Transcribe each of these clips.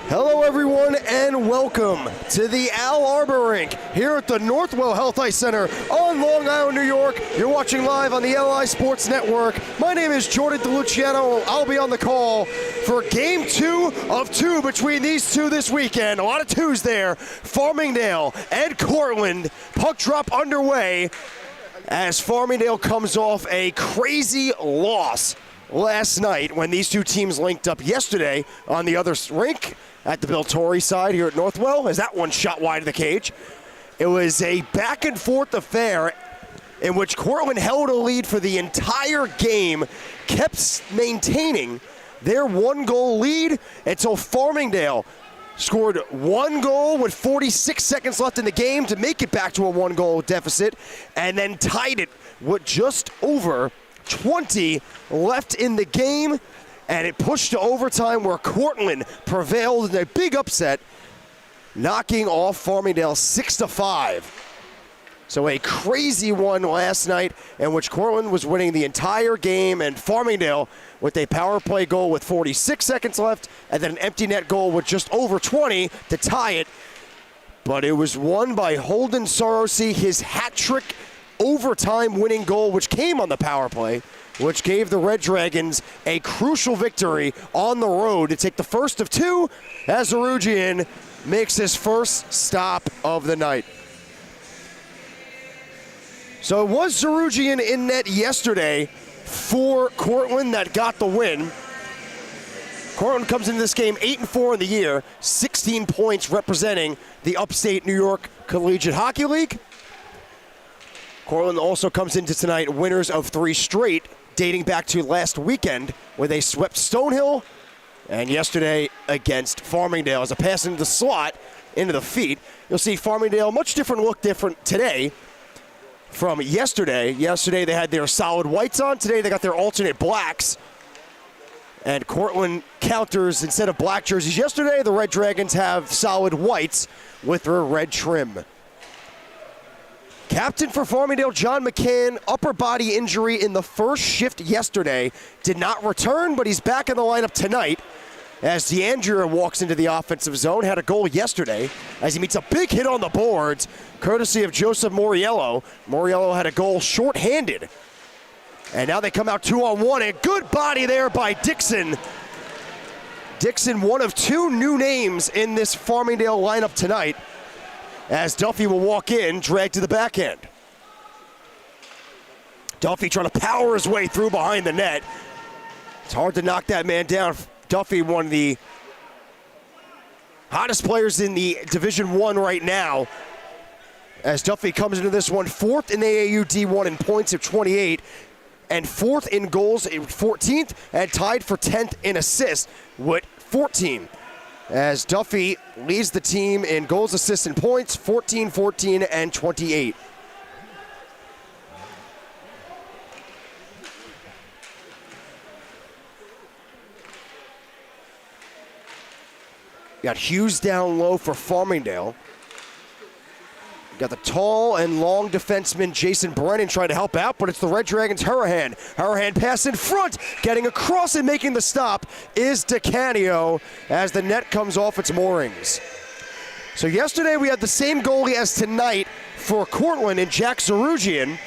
Hello everyone and welcome to the Al Arbor Rink here at the Northwell Health Ice Center on Long Island, New York. You're watching live on the LI Sports Network. My name is Jordan DeLuciano. I'll be on the call for game 2 of 2 between these two this weekend. A lot of twos there. Farmingdale and Cortland. Puck drop underway as Farmingdale comes off a crazy loss last night when these two teams linked up yesterday on the other rink at the Bill Torrey side here at Northwell, as that one shot wide of the cage. It was a back and forth affair in which Cortland held a lead for the entire game, kept maintaining their 1-goal lead until Farmingdale scored 1 goal with 46 seconds left in the game to make it back to a 1-goal deficit, and then tied it with just over 20 left in the game, and it pushed to overtime where Cortland prevailed in a big upset, knocking off Farmingdale 6-5. So a crazy one last night in which Cortland was winning the entire game, and Farmingdale with a power play goal with 46 seconds left and then an empty net goal with just over 20 to tie it. But it was won by Holden Sorosi, his hat trick overtime winning goal, which came on the power play, which gave the Red Dragons a crucial victory on the road to take the first of 2 as Zarugian makes his first stop of the night. So it was Zarugian in net yesterday for Cortland that got the win. Cortland comes into this game 8-4 in the year, 16 points representing the upstate New York Collegiate Hockey League. Cortland also comes into tonight winners of 3 straight, dating back to last weekend where they swept Stonehill, and yesterday against Farmingdale as a pass into the slot, into the feet. You'll see Farmingdale, much different look today from yesterday. Yesterday they had their solid whites on. Today they got their alternate blacks. And Cortland counters instead of black jerseys. Yesterday the Red Dragons have solid whites with their red trim. Captain for Farmingdale, John McCann, upper body injury in the first shift yesterday. Did not return, but he's back in the lineup tonight as DeAndrea walks into the offensive zone. Had a goal yesterday as he meets a big hit on the boards, courtesy of Joseph Moriello. Moriello had a goal shorthanded. And now they come out 2-on-1. A good body there by Dixon. Dixon, one of 2 new names in this Farmingdale lineup tonight, as Duffy will walk in, dragged to the backhand. Duffy trying to power his way through behind the net. It's hard to knock that man down. Duffy, one of the hottest players in the Division I right now, as Duffy comes into this one 4th in AAU D1 in points of 28, and 4th in goals, 14th, and tied for 10th in assists with 14. As Duffy leads the team in goals, assists, and points, 14, 14, and 28. Got Hughes down low for Farmingdale. Got the tall and long defenseman Jason Brennan trying to help out, but it's the Red Dragons' Hurahan. Hurahan pass in front, getting across and making the stop is DeCanio as the net comes off its moorings. So yesterday we had the same goalie as tonight for Cortland in Jack Zarugian.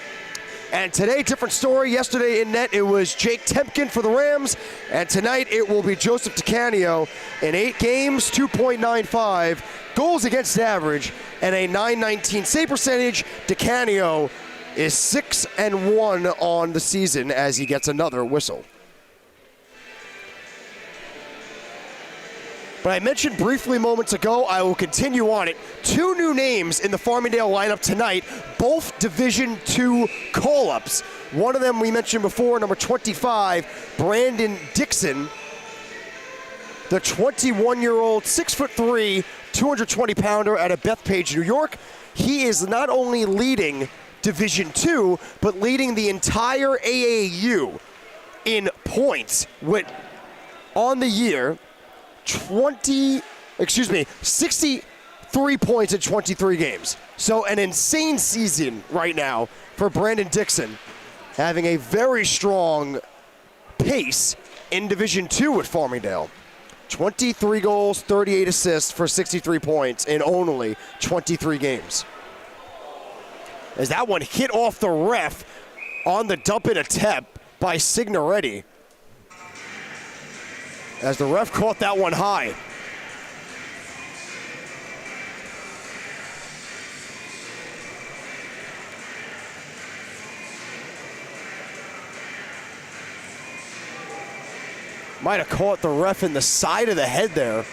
And today, different story. Yesterday in net, it was Jake Temkin for the Rams. And tonight, it will be Joseph DeCanio in 8 games, 2.95 goals against average, and a .919 save percentage. DeCanio is 6-1 on the season as he gets another whistle. But I mentioned briefly moments ago, I will continue on it. 2 new names in the Farmingdale lineup tonight, both Division II call-ups. One of them we mentioned before, number 25, Brandon Dixon. The 21-year-old, 6'3", 220-pounder out of Bethpage, New York. He is not only leading Division II, but leading the entire AAU in points with, on the year, 63 points in 23 games. So an insane season right now for Brandon Dixon, having a very strong pace in Division II with Farmingdale. 23 goals, 38 assists for 63 points in only 23 games. As that one hit off the ref on the dump-in attempt by Signoretti. As the ref caught that one high. Might have caught the ref in the side of the head there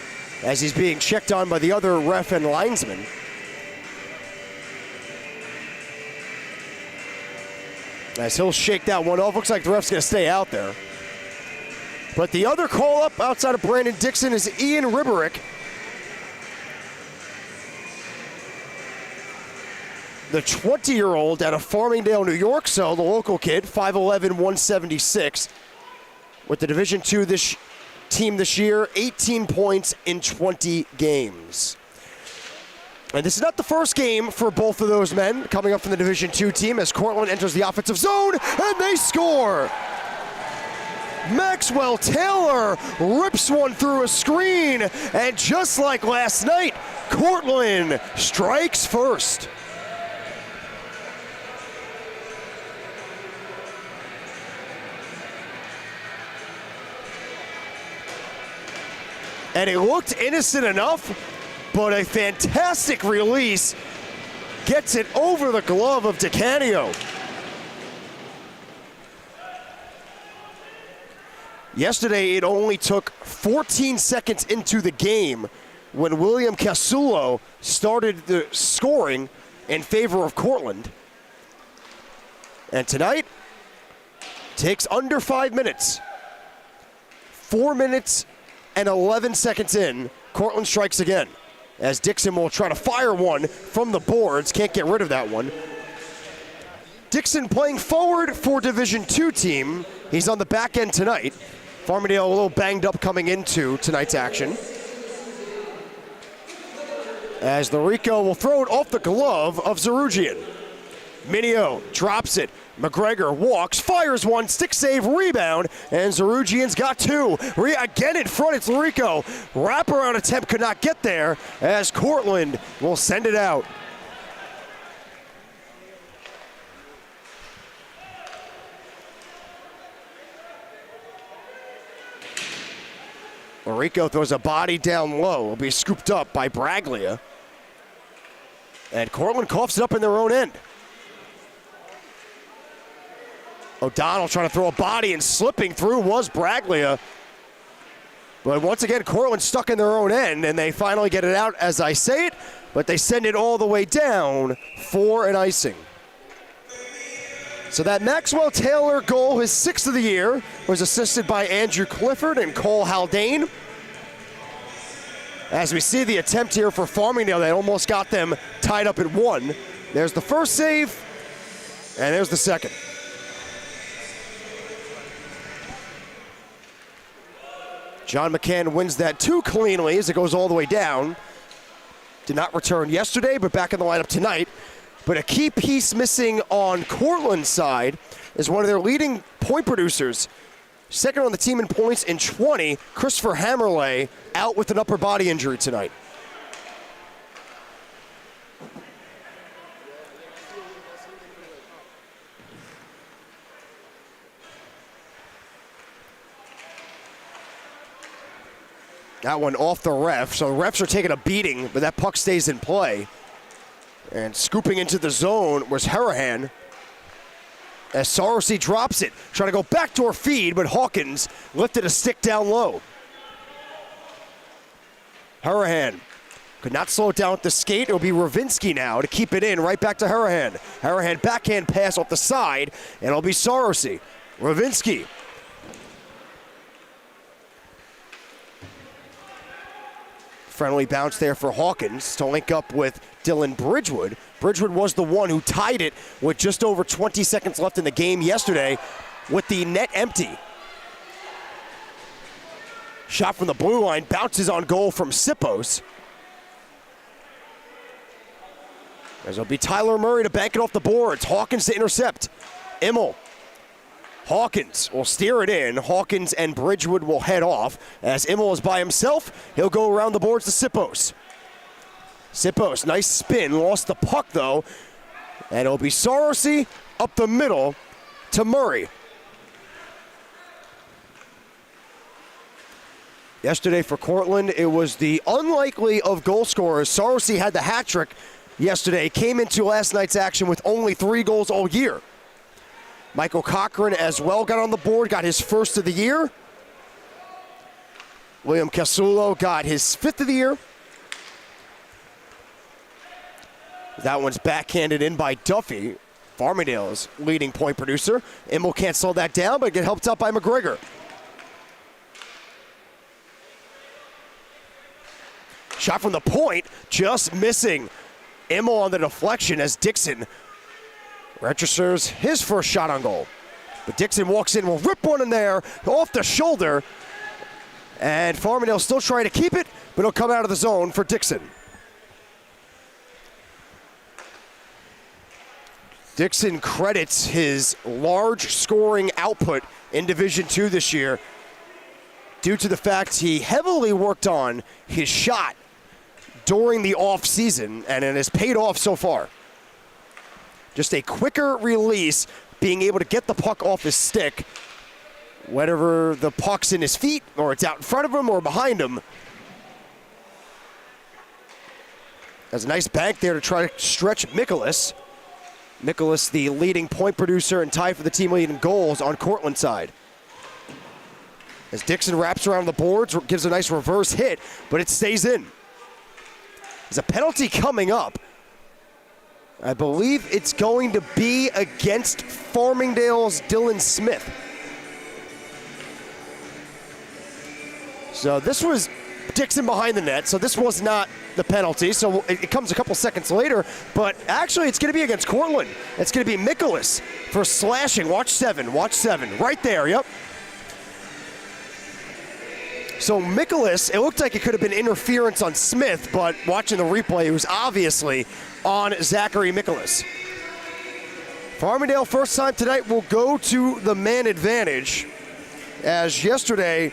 as he's being checked on by the other ref and linesman. As he'll shake that one off. Looks like the ref's going to stay out there. But the other call-up outside of Brandon Dixon is Ian Riberick. The 20-year-old out of Farmingdale, New York, so the local kid, 5'11", 176. With the Division II team this year, 18 points in 20 games. And this is not the first game for both of those men coming up from the Division II team as Cortland enters the offensive zone, and they score! Maxwell Taylor rips one through a screen, and just like last night, Cortland strikes first. And it looked innocent enough, but a fantastic release gets it over the glove of DeCanio. Yesterday, it only took 14 seconds into the game when William Casulo started the scoring in favor of Cortland. And tonight, takes under 5 minutes. 4 minutes and 11 seconds in, Cortland strikes again, as Dixon will try to fire one from the boards. Can't get rid of that one. Dixon playing forward for Division II team. He's on the back end tonight. Farmingdale a little banged up coming into tonight's action. As Larico will throw it off the glove of Zarugian. Minio drops it. McGregor walks, fires one, stick save, rebound, and Zarugian's got two. Again in front, it's Larico. Wraparound attempt could not get there as Cortland will send it out. Larico throws a body down low. Will be scooped up by Braglia. And Cortland coughs it up in their own end. O'Donnell trying to throw a body, and slipping through was Braglia. But once again, Cortland stuck in their own end, and they finally get it out as I say it, but they send it all the way down for an icing. So that Maxwell Taylor goal, his 6th of the year, was assisted by Andrew Clifford and Cole Haldane. As we see the attempt here for Farmingdale, they almost got them tied up at 1. There's the first save, and there's the second. John McCann wins that too cleanly as it goes all the way down. Did not return yesterday, but back in the lineup tonight. But a key piece missing on Cortland's side is one of their leading point producers. Second on the team in points in 20, Christopher Hammerley, out with an upper body injury tonight. That one off the ref, so the refs are taking a beating, but that puck stays in play. And scooping into the zone was Harahan. As Sarosi drops it, trying to go backdoor feed, but Hawkins lifted a stick down low. Harahan could not slow it down with the skate. It'll be Ravinsky now to keep it in, right back to Harahan. Harahan backhand pass off the side, and it'll be Sarosi. Ravinsky. Friendly bounce there for Hawkins to link up with Dylan Bridgewood. Bridgewood was the one who tied it with just over 20 seconds left in the game yesterday with the net empty. Shot from the blue line, bounces on goal from Sippos. As it'll be Tyler Murray to bank it off the boards. Hawkins to intercept. Immel Hawkins will steer it in. Hawkins and Bridgewood will head off. As Immel is by himself, he'll go around the boards to Sippos. Sippos, nice spin, lost the puck though. And it'll be Sarosi up the middle to Murray. Yesterday for Cortland, it was the unlikely of goal scorers. Sarosi had the hat trick yesterday, came into last night's action with only 3 goals all year. Michael Cochran as well got on the board, got his first of the year. William Casulo got his 5th of the year. That one's backhanded in by Duffy. Farmingdale's leading point producer. Immel can't slow that down, but get helped out by McGregor. Shot from the point, just missing. Immel on the deflection as Dixon registers his first shot on goal. But Dixon walks in, will rip one in there, off the shoulder. And Farmingdale still trying to keep it, but it'll come out of the zone for Dixon. Dixon credits his large scoring output in Division II this year due to the fact he heavily worked on his shot during the off-season, and it has paid off so far. Just a quicker release, being able to get the puck off his stick, whether the puck's in his feet, or it's out in front of him, or behind him. Has a nice bank there to try to stretch Mikolas. Mikolas, the leading point producer and tied for the team lead in goals on Cortland's side. As Dixon wraps around the boards, gives a nice reverse hit, but it stays in. There's a penalty coming up. I believe it's going to be against Farmingdale's Dylan Smith. So this was Dixon behind the net, so this was not the penalty. So it comes a couple seconds later, but actually it's going to be against Cortland. It's going to be Mikolas for slashing. Watch 7, right there, yep. So Mikolas, it looked like it could have been interference on Smith, but watching the replay, it was obviously on Zachary Mikolas. Farmingdale, first time tonight, will go to the man advantage, as yesterday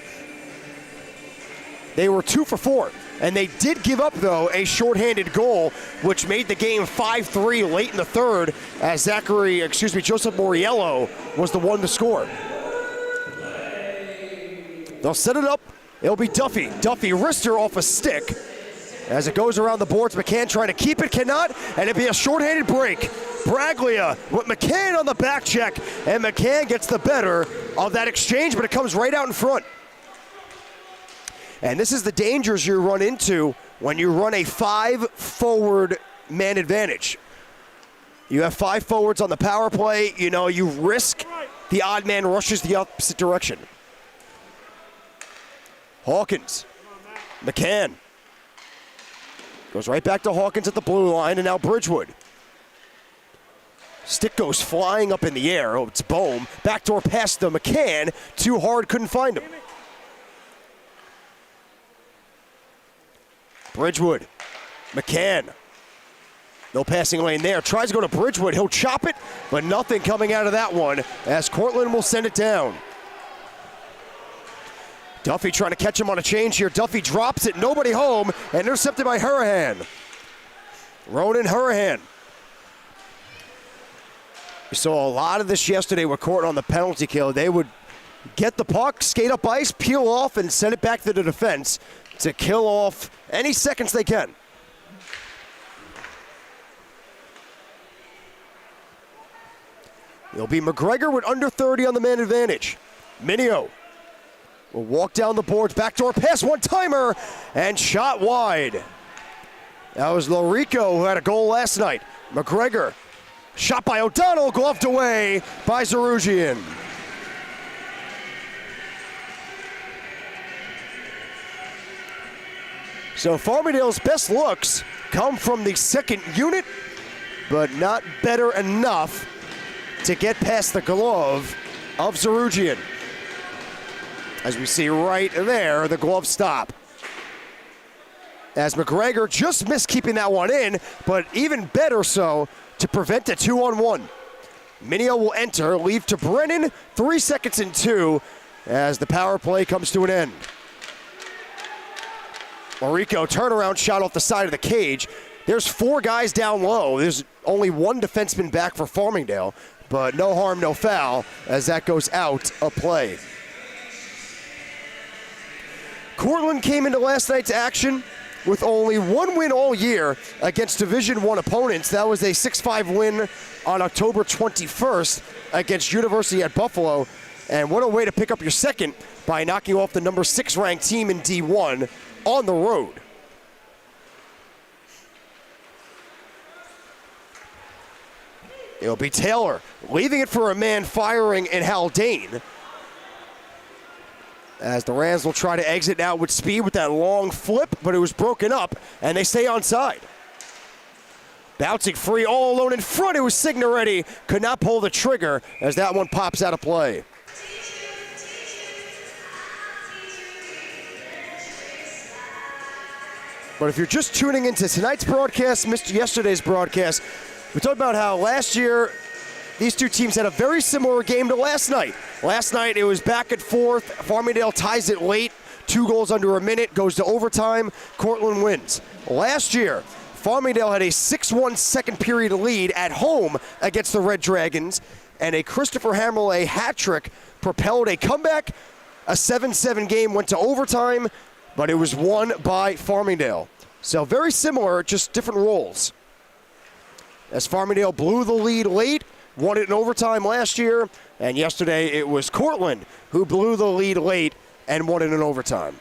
they were 2 for 4. And they did give up, though, a shorthanded goal, which made the game 5-3 late in the third, as Joseph Moriello was the one to score. They'll set it up. It'll be Duffy. Wrister off a stick. As it goes around the boards, McCann trying to keep it, cannot, and it'll be a shorthanded break. Braglia with McCann on the back check, and McCann gets the better of that exchange, but it comes right out in front. And this is the dangers you run into when you run a 5-forward man advantage. You have 5 forwards on the power play, you risk the odd man rushes the opposite direction. Hawkins, McCann. Goes right back to Hawkins at the blue line, and now Bridgewood. Stick goes flying up in the air. Oh, it's Bohm. Backdoor pass to McCann. Too hard, couldn't find him. Bridgewood, McCann. No passing lane there. Tries to go to Bridgewood. He'll chop it, but nothing coming out of that one as Cortland will send it down. Duffy trying to catch him on a change here. Duffy drops it, nobody home, and intercepted by Hurahan. Ronan Hurahan. We saw a lot of this yesterday with Cortland on the penalty kill. They would get the puck, skate up ice, peel off, and send it back to the defense to kill off any seconds they can. It'll be McGregor with under 30 on the man advantage. Minio will walk down the boards, backdoor pass, one-timer, and shot wide. That was Lorico, who had a goal last night. McGregor, shot by O'Donnell, gloved away by Zarugian. So Farmingdale's best looks come from the second unit, but not better enough to get past the glove of Zarugian. As we see right there, the glove stop. As McGregor just missed keeping that one in, but even better so to prevent a 2-on-1. Minio will enter, leave to Brennan, 3 seconds and 2 as the power play comes to an end. Mariko turnaround shot off the side of the cage. There's 4 guys down low. There's only 1 defenseman back for Farmingdale, but no harm, no foul as that goes out of play. Cortland came into last night's action with only 1 win all year against Division I opponents. That was a 6-5 win on October 21st against University at Buffalo. And what a way to pick up your second by knocking off the number 6 ranked team in D1 on the road. It'll be Taylor leaving it for a man firing in Haldane. As the Rams will try to exit now with speed with that long flip, but it was broken up, and they stay onside. Bouncing free all alone in front, it was Signoretti. Could not pull the trigger as that one pops out of play. But if you're just tuning into tonight's broadcast, missed yesterday's broadcast, we talked about how last year these two teams had a very similar game to last night. Last night it was back and forth. Farmingdale ties it late. 2 goals under a minute, goes to overtime. Cortland wins. Last year, Farmingdale had a 6-1 second period lead at home against the Red Dragons, and a Christopher Hammerley hat trick propelled a comeback. A 7-7 game went to overtime, but it was won by Farmingdale. So very similar, just different roles. As Farmingdale blew the lead late, won it in overtime last year, and yesterday it was Cortland who blew the lead late and won it in overtime.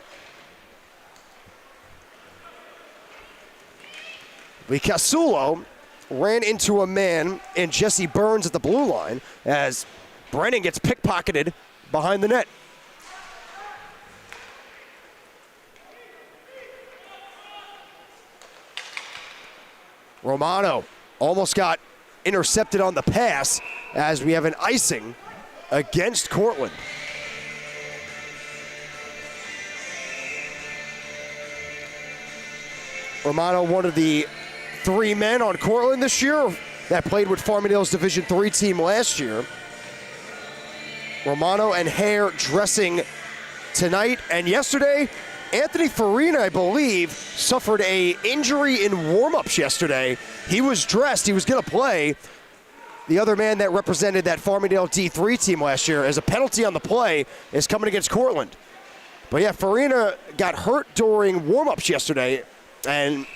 Casulo ran into a man in Jesse Burns at the blue line as Brennan gets pickpocketed behind the net. Romano almost got intercepted on the pass as we have an icing against Cortland. Romano, one of the 3 men on Cortland this year that played with Farmingdale's Division III team last year. Romano and Hare dressing tonight, and yesterday Anthony Farina, I believe, suffered an injury in warm-ups yesterday. He was dressed, he was going to play. The other man that represented that Farmingdale D3 team last year as a penalty on the play is coming against Cortland. But yeah, Farina got hurt during warm-ups yesterday and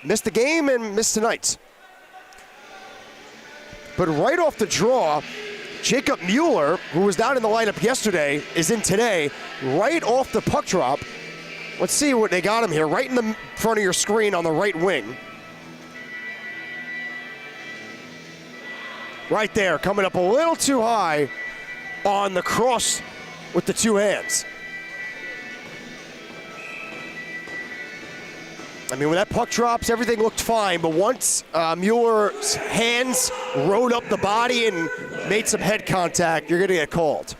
missed the game and missed tonight's. But right off the draw, Jacob Mueller, who was not in the lineup yesterday, is in today, right off the puck drop. Let's see what they got him here, right in the front of your screen on the right wing. Right there, coming up a little too high on the cross with the 2 hands. I mean, when that puck drops, everything looked fine, but once Mueller's hands rode up the body and made some head contact, you're gonna get called.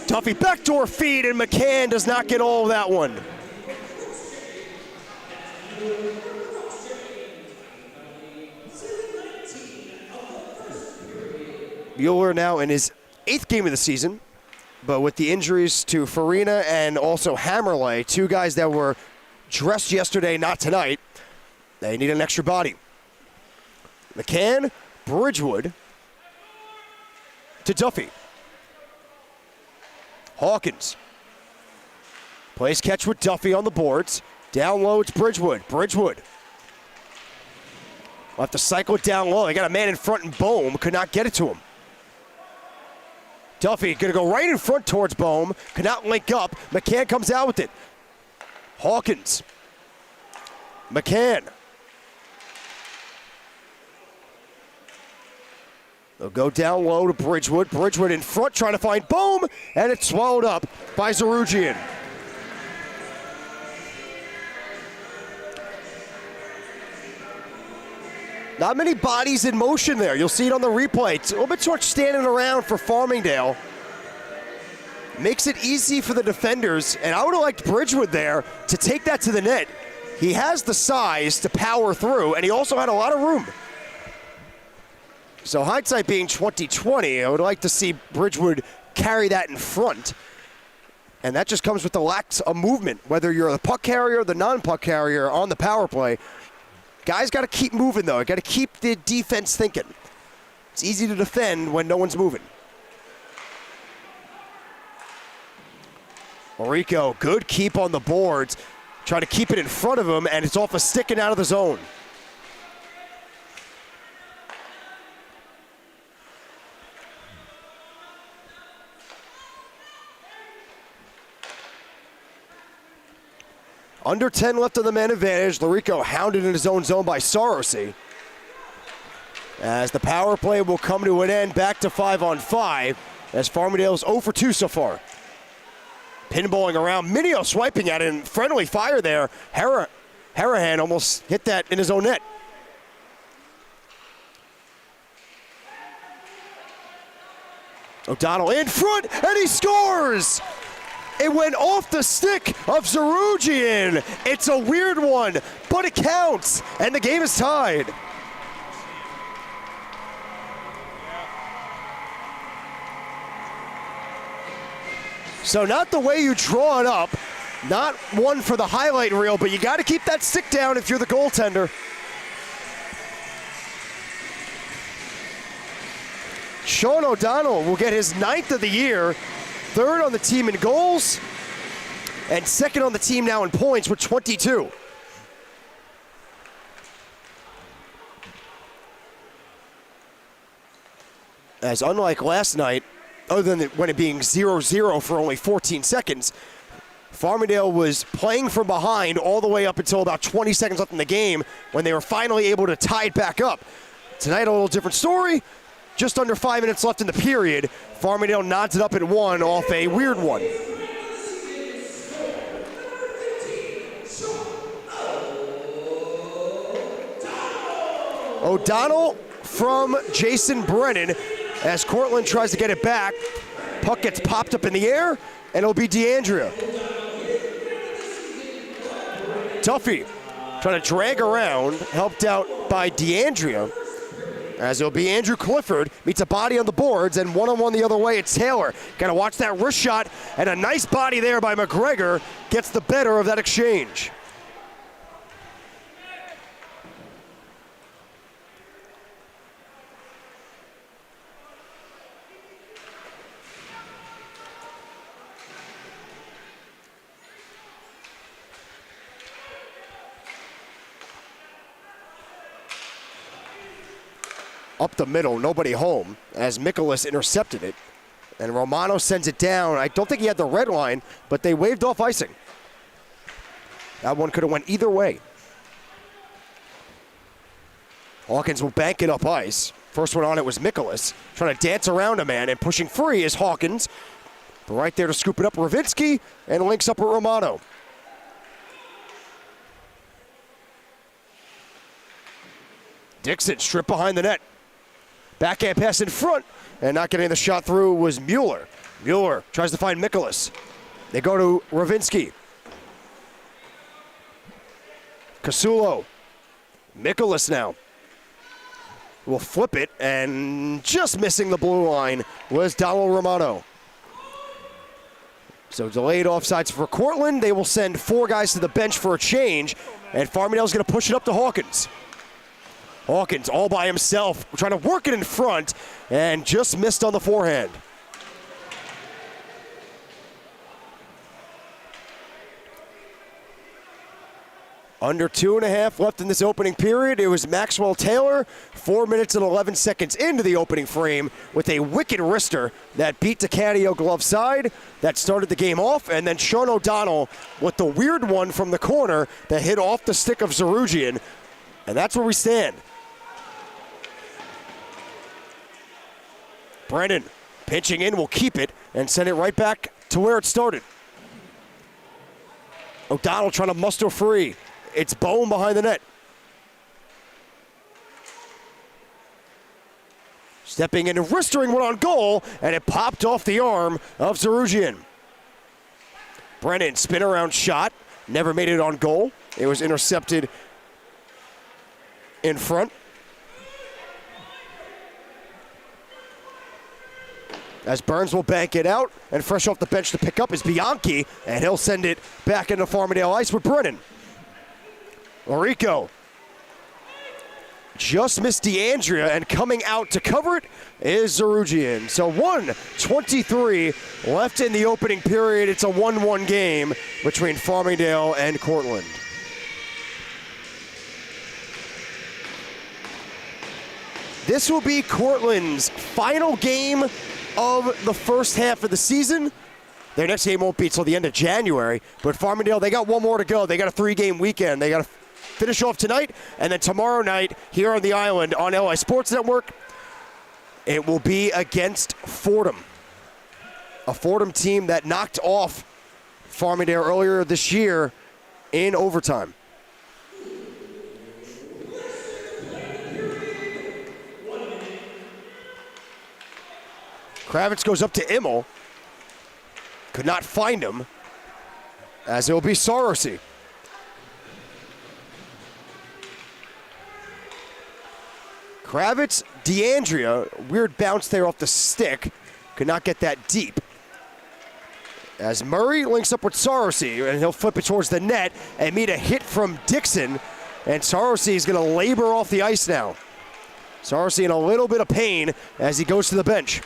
Duffy backdoor feed, and McCann does not get all of that one. Mueller now in his 8th game of the season, but with the injuries to Farina and also Hammerley, 2 guys that were dressed yesterday, not tonight, they need an extra body. McCann, Bridgewood to Duffy. Hawkins plays catch with Duffy on the boards. Down low, it's Bridgewood. Bridgewood will have to cycle it down low. They got a man in front and Bohm could not get it to him. Duffy gonna go right in front towards Bohm, could not link up. McCann comes out with it. Hawkins. McCann. They'll go down low to Bridgewood. Bridgewood in front trying to find Bohm, and it's swallowed up by Zarugian. Not many bodies in motion there. You'll see it on the replay. It's a little bit too much standing around for Farmingdale. Makes it easy for the defenders, and I would have liked Bridgewood there to take that to the net. He has the size to power through, and he also had a lot of room. So hindsight being 2020, I would like to see Bridgewood carry that in front. And that just comes with the lack of movement, whether you're the puck carrier or the non-puck carrier on the power play. Guys got to keep moving, though. Got to keep the defense thinking. It's easy to defend when no one's moving. Rico, good keep on the boards. Try to keep it in front of him, and it's off a stick and out of the zone. Under 10 left on the man advantage. Larico hounded in his own zone by Sarosi. As the power play will come to an end, back to 5-on-5, as Farmingdale's 0 for 2 so far. Pinballing around, Minio swiping at it, and friendly fire there. Harahan almost hit that in his own net. O'Donnell in front, and he scores! It went off the stick of Zarugian. It's a weird one, but it counts, and the game is tied. So not the way you draw it up, not one for the highlight reel, but you got to keep that stick down if you're the goaltender. Sean O'Donnell will get his 9th of the year, 3rd on the team in goals, and 2nd on the team now in points with 22. As unlike last night, other than when it being 0-0 for only 14 seconds, Farmingdale was playing from behind all the way up until about 20 seconds left in the game when they were finally able to tie it back up. Tonight, a little different story. Just under 5 minutes left in the period. Farmingdale nods it up at 1 off a weird one. O'Donnell from Jason Brennan as Cortland tries to get it back. Puck gets popped up in the air, and it'll be DeAndrea. Duffy trying to drag around, helped out by DeAndrea. As it'll be Andrew Clifford, meets a body on the boards, and one-on-one the other way, it's Taylor. Got to watch that wrist shot, and a nice body there by McGregor gets the better of that exchange. Up the middle, nobody home, as Mikolas intercepted it. And Romano sends it down. I don't think he had the red line, but they waved off icing. That one could have went either way. Hawkins will bank it up ice. First one on it was Mikolas, trying to dance around a man, and pushing free is Hawkins. But right there to scoop it up, Ravinsky, and links up with Romano. Dixon stripped behind the net. Backhand pass in front, and not getting the shot through was Mueller. Mueller tries to find Mikolas. They go to Ravinsky. Casulo. Mikolas now will flip it, and just missing the blue line was Donald Romano. So delayed offsides for Cortland. They will send 4 guys to the bench for a change, and Farmingdale's going to push it up to Hawkins. Hawkins all by himself, trying to work it in front, and just missed on the forehand. Under 2.5 left in this opening period. It was Maxwell Taylor, 4 minutes and 11 seconds into the opening frame with a wicked wrister that beat DeCanio glove side. That started the game off, and then Sean O'Donnell with the weird one from the corner that hit off the stick of Zarugian, and that's where we stand. Brennan pitching in, will keep it and send it right back to where it started. O'Donnell trying to muster free. It's Bone behind the net. Stepping in and wristering one on goal, and it popped off the arm of Zarugian. Brennan spin around shot, never made it on goal. It was intercepted in front. as Burns will bank it out, and fresh off the bench to pick up is Bianchi, and he'll send it back into Farmingdale ice with Brennan. Larico just missed DeAndrea, and coming out to cover it is Zarugian. So 1:23 left in the opening period. It's a 1-1 game between Farmingdale and Cortland. This will be Cortland's final game of the first half of the season. Their next game won't be until the end of January, but Farmingdale, they got one more to go. They got a 3-game weekend. They got to finish off tonight, and then tomorrow night here on the island on LI Sports Network, it will be against Fordham. A Fordham team that knocked off Farmingdale earlier this year in overtime. Kravitz goes up to Immel. Could not find him, as it will be Sarosi. Kravitz, DeAndrea, weird bounce there off the stick. Could not get that deep. As Murray links up with Sarosi, and he'll flip it towards the net and meet a hit from Dixon. And Sarosi is going to labor off the ice now. Sarosi in a little bit of pain as he goes to the bench.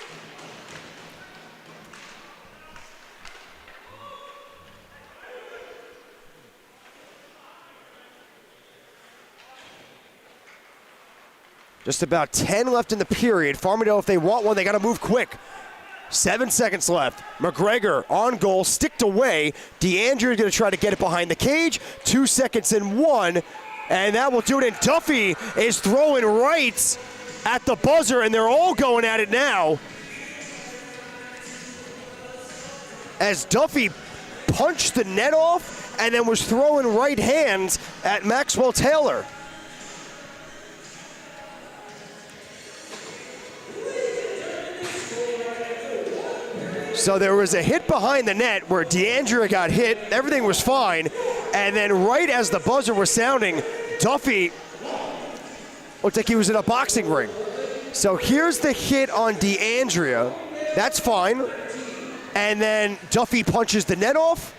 Just about 10 left in the period. Farmingdale, if they want one, they got to move quick. 7 seconds left. McGregor on goal, sticked away. DeAndrea going to try to get it behind the cage. 2 seconds and 1, and that will do it. And Duffy is throwing rights at the buzzer, and they're all going at it now. As Duffy punched the net off and then was throwing right hands at Maxwell Taylor. So there was a hit behind the net where DeAndrea got hit. Everything was fine. And then right as the buzzer was sounding, Duffy looked like he was in a boxing ring. So here's the hit on DeAndrea. That's fine. And then Duffy punches the net off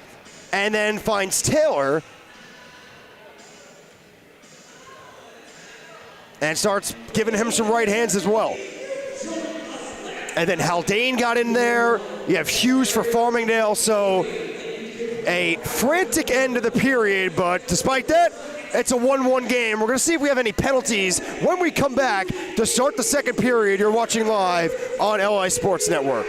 and then finds Taylor and starts giving him some right hands as well. And then Haldane got in there. You have Hughes for Farmingdale. So a frantic end of the period, but despite that, it's a 1-1 game. We're going to see if we have any penalties when we come back to start the second period. You're watching live on LI Sports Network.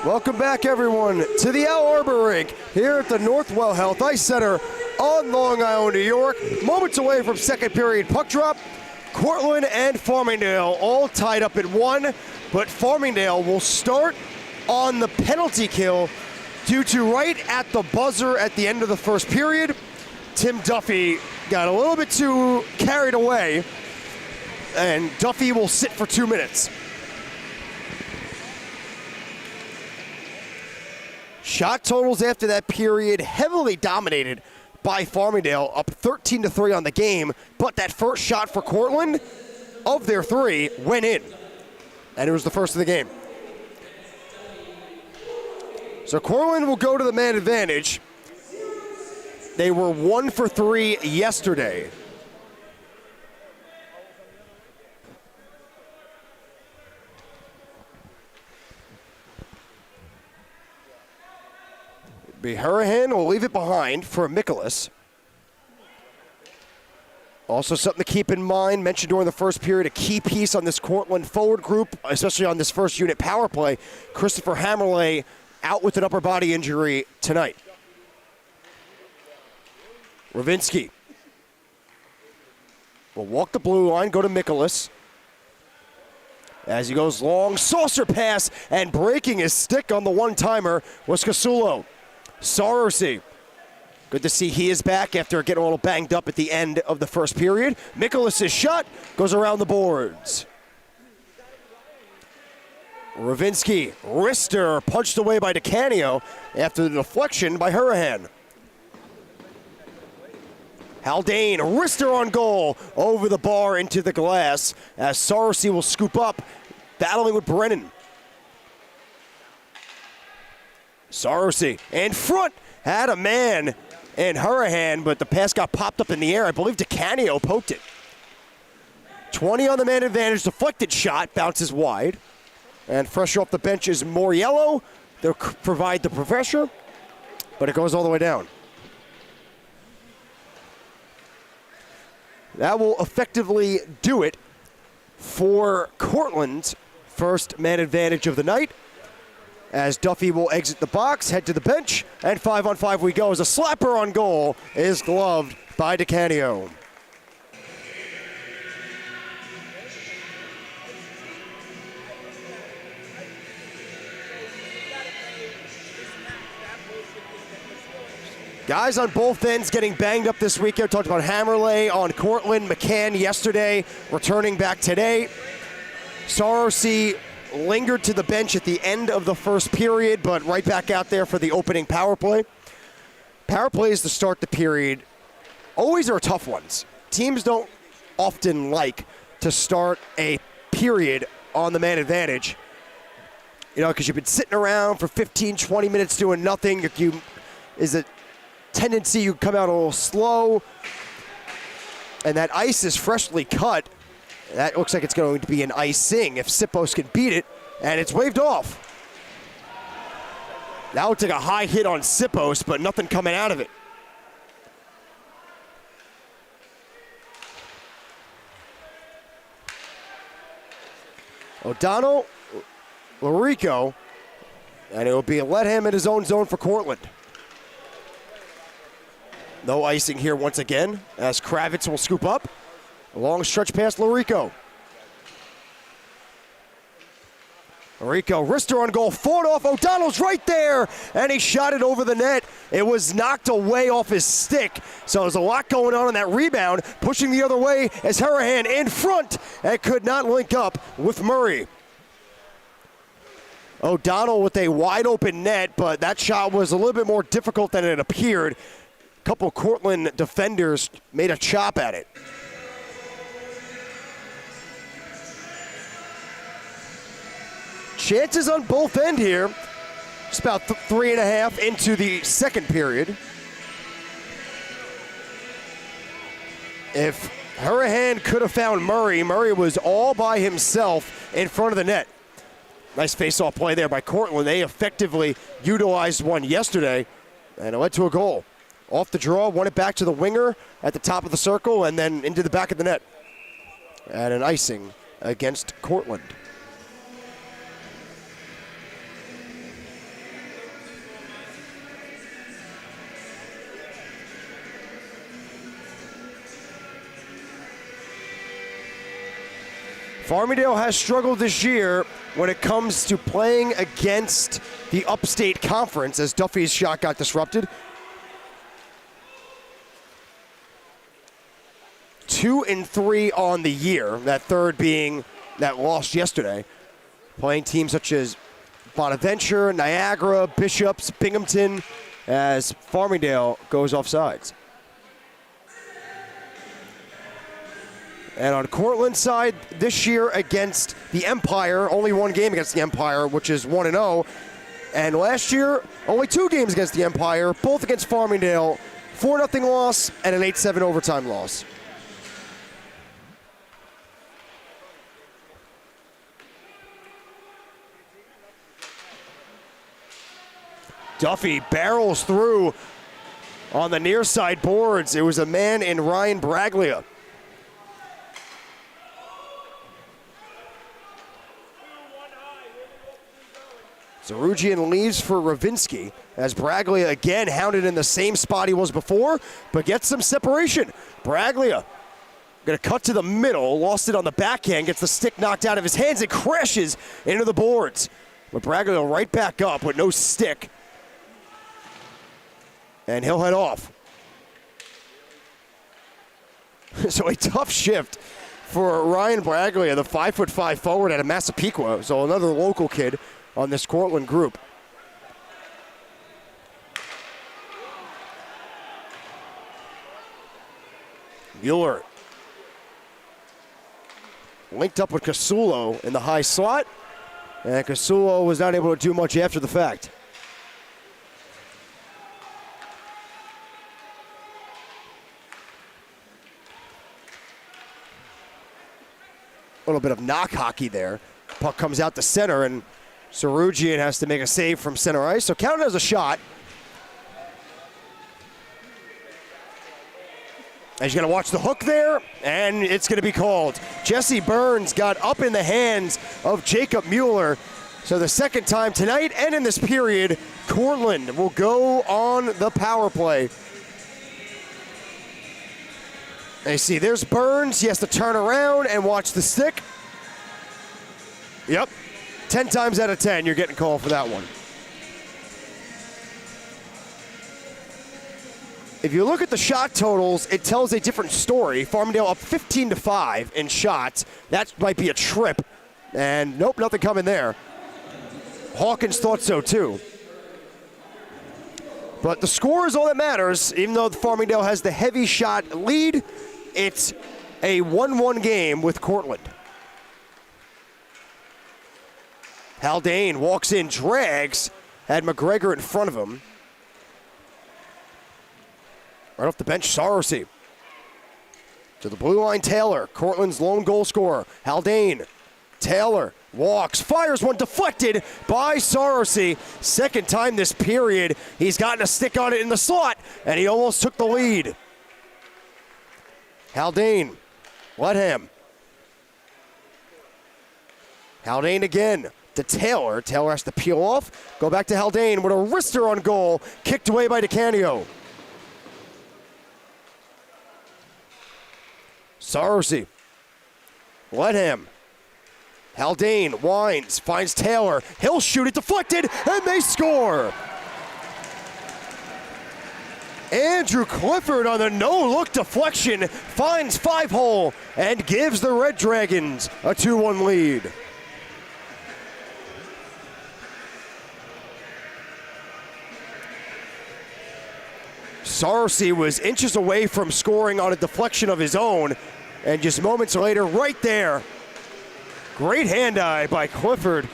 Welcome back, everyone, to the Al Arbor Rink here at the Northwell Health Ice Center on Long Island, New York. Moments away from second period puck drop. Cortland and Farmingdale all tied up at 1, but Farmingdale will start on the penalty kill due to right at the buzzer at the end of the first period. Tim Duffy got a little bit too carried away, and Duffy will sit for 2 minutes. Shot totals after that period heavily dominated by Farmingdale, up 13-3 on the game, but that first shot for Cortland of their 3 went in, and it was the first of the game. So Cortland will go to the man advantage. They were 1 for 3 yesterday. Hurahan will leave it behind for Mikolas. Also something to keep in mind, mentioned during the first period, a key piece on this Cortland forward group, especially on this first unit power play, Christopher Hammerley out with an upper body injury tonight. Ravinsky will walk the blue line, go to Mikolas. As he goes long, saucer pass, and breaking his stick on the one-timer was Casulo. Sarosi, good to see he is back after getting a little banged up at the end of the first period. Mikolas' shot goes around the boards. Ravinsky, wrister punched away by DeCanio after the deflection by Hurahan. Haldane, wrister on goal over the bar into the glass as Sarosi will scoop up, battling with Brennan. Sarosi in front, had a man in Hurahan, but the pass got popped up in the air. I believe DeCanio poked it. 20 on the man advantage, deflected shot, bounces wide. And fresh off the bench is Moriello. They'll provide the pressure, but it goes all the way down. That will effectively do it for Cortland's first man advantage of the night, as Duffy will exit the box, head to the bench, and 5-on-5 we go as a slapper on goal is gloved by DeCanio. Guys on both ends getting banged up this weekend. Talked about Hammerley on Cortland, McCann yesterday, returning back today. Sarosi lingered to the bench at the end of the first period, but right back out there for the opening power play. Power plays to start the period always are tough ones. Teams don't often like to start a period on the man advantage, because you've been sitting around for 15, 20 minutes doing nothing. Is a tendency you come out a little slow, and that ice is freshly cut. That looks like it's going to be an icing if Sipos can beat it, and it's waved off. That looks like a high hit on Sipos, but nothing coming out of it. O'Donnell, Larico, and it will be a let him in his own zone for Cortland. No icing here once again, as Kravitz will scoop up. A long stretch past Larico. Larico, wrister on goal, fought off. O'Donnell's right there, and he shot it over the net. It was knocked away off his stick, so there's a lot going on that rebound. Pushing the other way as Hurahan in front and could not link up with Murray. O'Donnell with a wide open net, but that shot was a little bit more difficult than it appeared. A couple Cortland defenders made a chop at it. Chances on both ends here. Just about 3.5 into the second period. If Hurahan could have found Murray, Murray was all by himself in front of the net. Nice face-off play there by Cortland. They effectively utilized one yesterday, and it led to a goal. Off the draw, won it back to the winger at the top of the circle, and then into the back of the net. And an icing against Cortland. Farmingdale has struggled this year when it comes to playing against the Upstate Conference as Duffy's shot got disrupted. 2-3 on the year, that third being that loss yesterday. Playing teams such as Bonaventure, Niagara, Bishops, Binghamton, as Farmingdale goes offsides. And on Cortland's side, this year against the Empire, only one game against the Empire, which is 1-0. And last year, only 2 games against the Empire, both against Farmingdale, 4-0 loss and an 8-7 overtime loss. Duffy barrels through on the near side boards. It was a man in Ryan Braglia. Zarugian leaves for Ravinsky as Braglia again hounded in the same spot he was before, but gets some separation. Braglia gonna cut to the middle, lost it on the backhand, gets the stick knocked out of his hands and crashes into the boards. But Braglia right back up with no stick. And he'll head off. So a tough shift for Ryan Braglia, the 5'5" forward out of Massapequa. So another local kid on this Cortland group. Mueller linked up with Casulo in the high slot, and Casulo was not able to do much after the fact. A little bit of knock hockey there. Puck comes out to center, and Sarugian has to make a save from center ice, so counted as a shot. And he's gonna watch the hook there, and it's gonna be called. Jesse Burns got up in the hands of Jacob Mueller. So the second time tonight and in this period, Cortland will go on the power play. And you see, there's Burns. He has to turn around and watch the stick. Yep, 10 times out of 10, you're getting called for that one. If you look at the shot totals, it tells a different story. Farmingdale up 15-5 in shots. That might be a trip. And nope, nothing coming there. Hawkins thought so too. But the score is all that matters. Even though Farmingdale has the heavy shot lead, it's a 1-1 game with Cortland. Haldane walks in, drags, had McGregor in front of him. Right off the bench, Sarosi. To the blue line, Taylor, Cortland's lone goal scorer. Haldane, Taylor walks, fires one, deflected by Sarosi. Second time this period, he's gotten a stick on it in the slot, and he almost took the lead. Haldane, Ludham. Haldane again to Taylor. Taylor has to peel off, go back to Haldane with a wrister on goal, kicked away by DeCanio. Sarosi, Ludham. Haldane winds, finds Taylor. He'll shoot it, deflected, and they score. Andrew Clifford on the no-look deflection finds 5-hole and gives the Red Dragons a 2-1 lead. Sarosi was inches away from scoring on a deflection of his own, and just moments later, right there, great hand-eye by Clifford.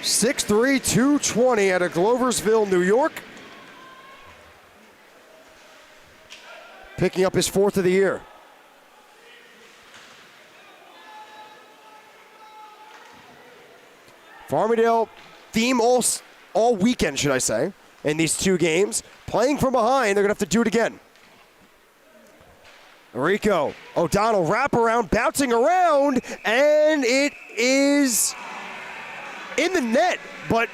6'3", 220 out of Gloversville, New York. Picking up his 4th of the year. Farmingdale theme all weekend, should I say, in these 2 games. Playing from behind, they're gonna have to do it again. Rico O'Donnell wraparound, bouncing around, and it is in the net, but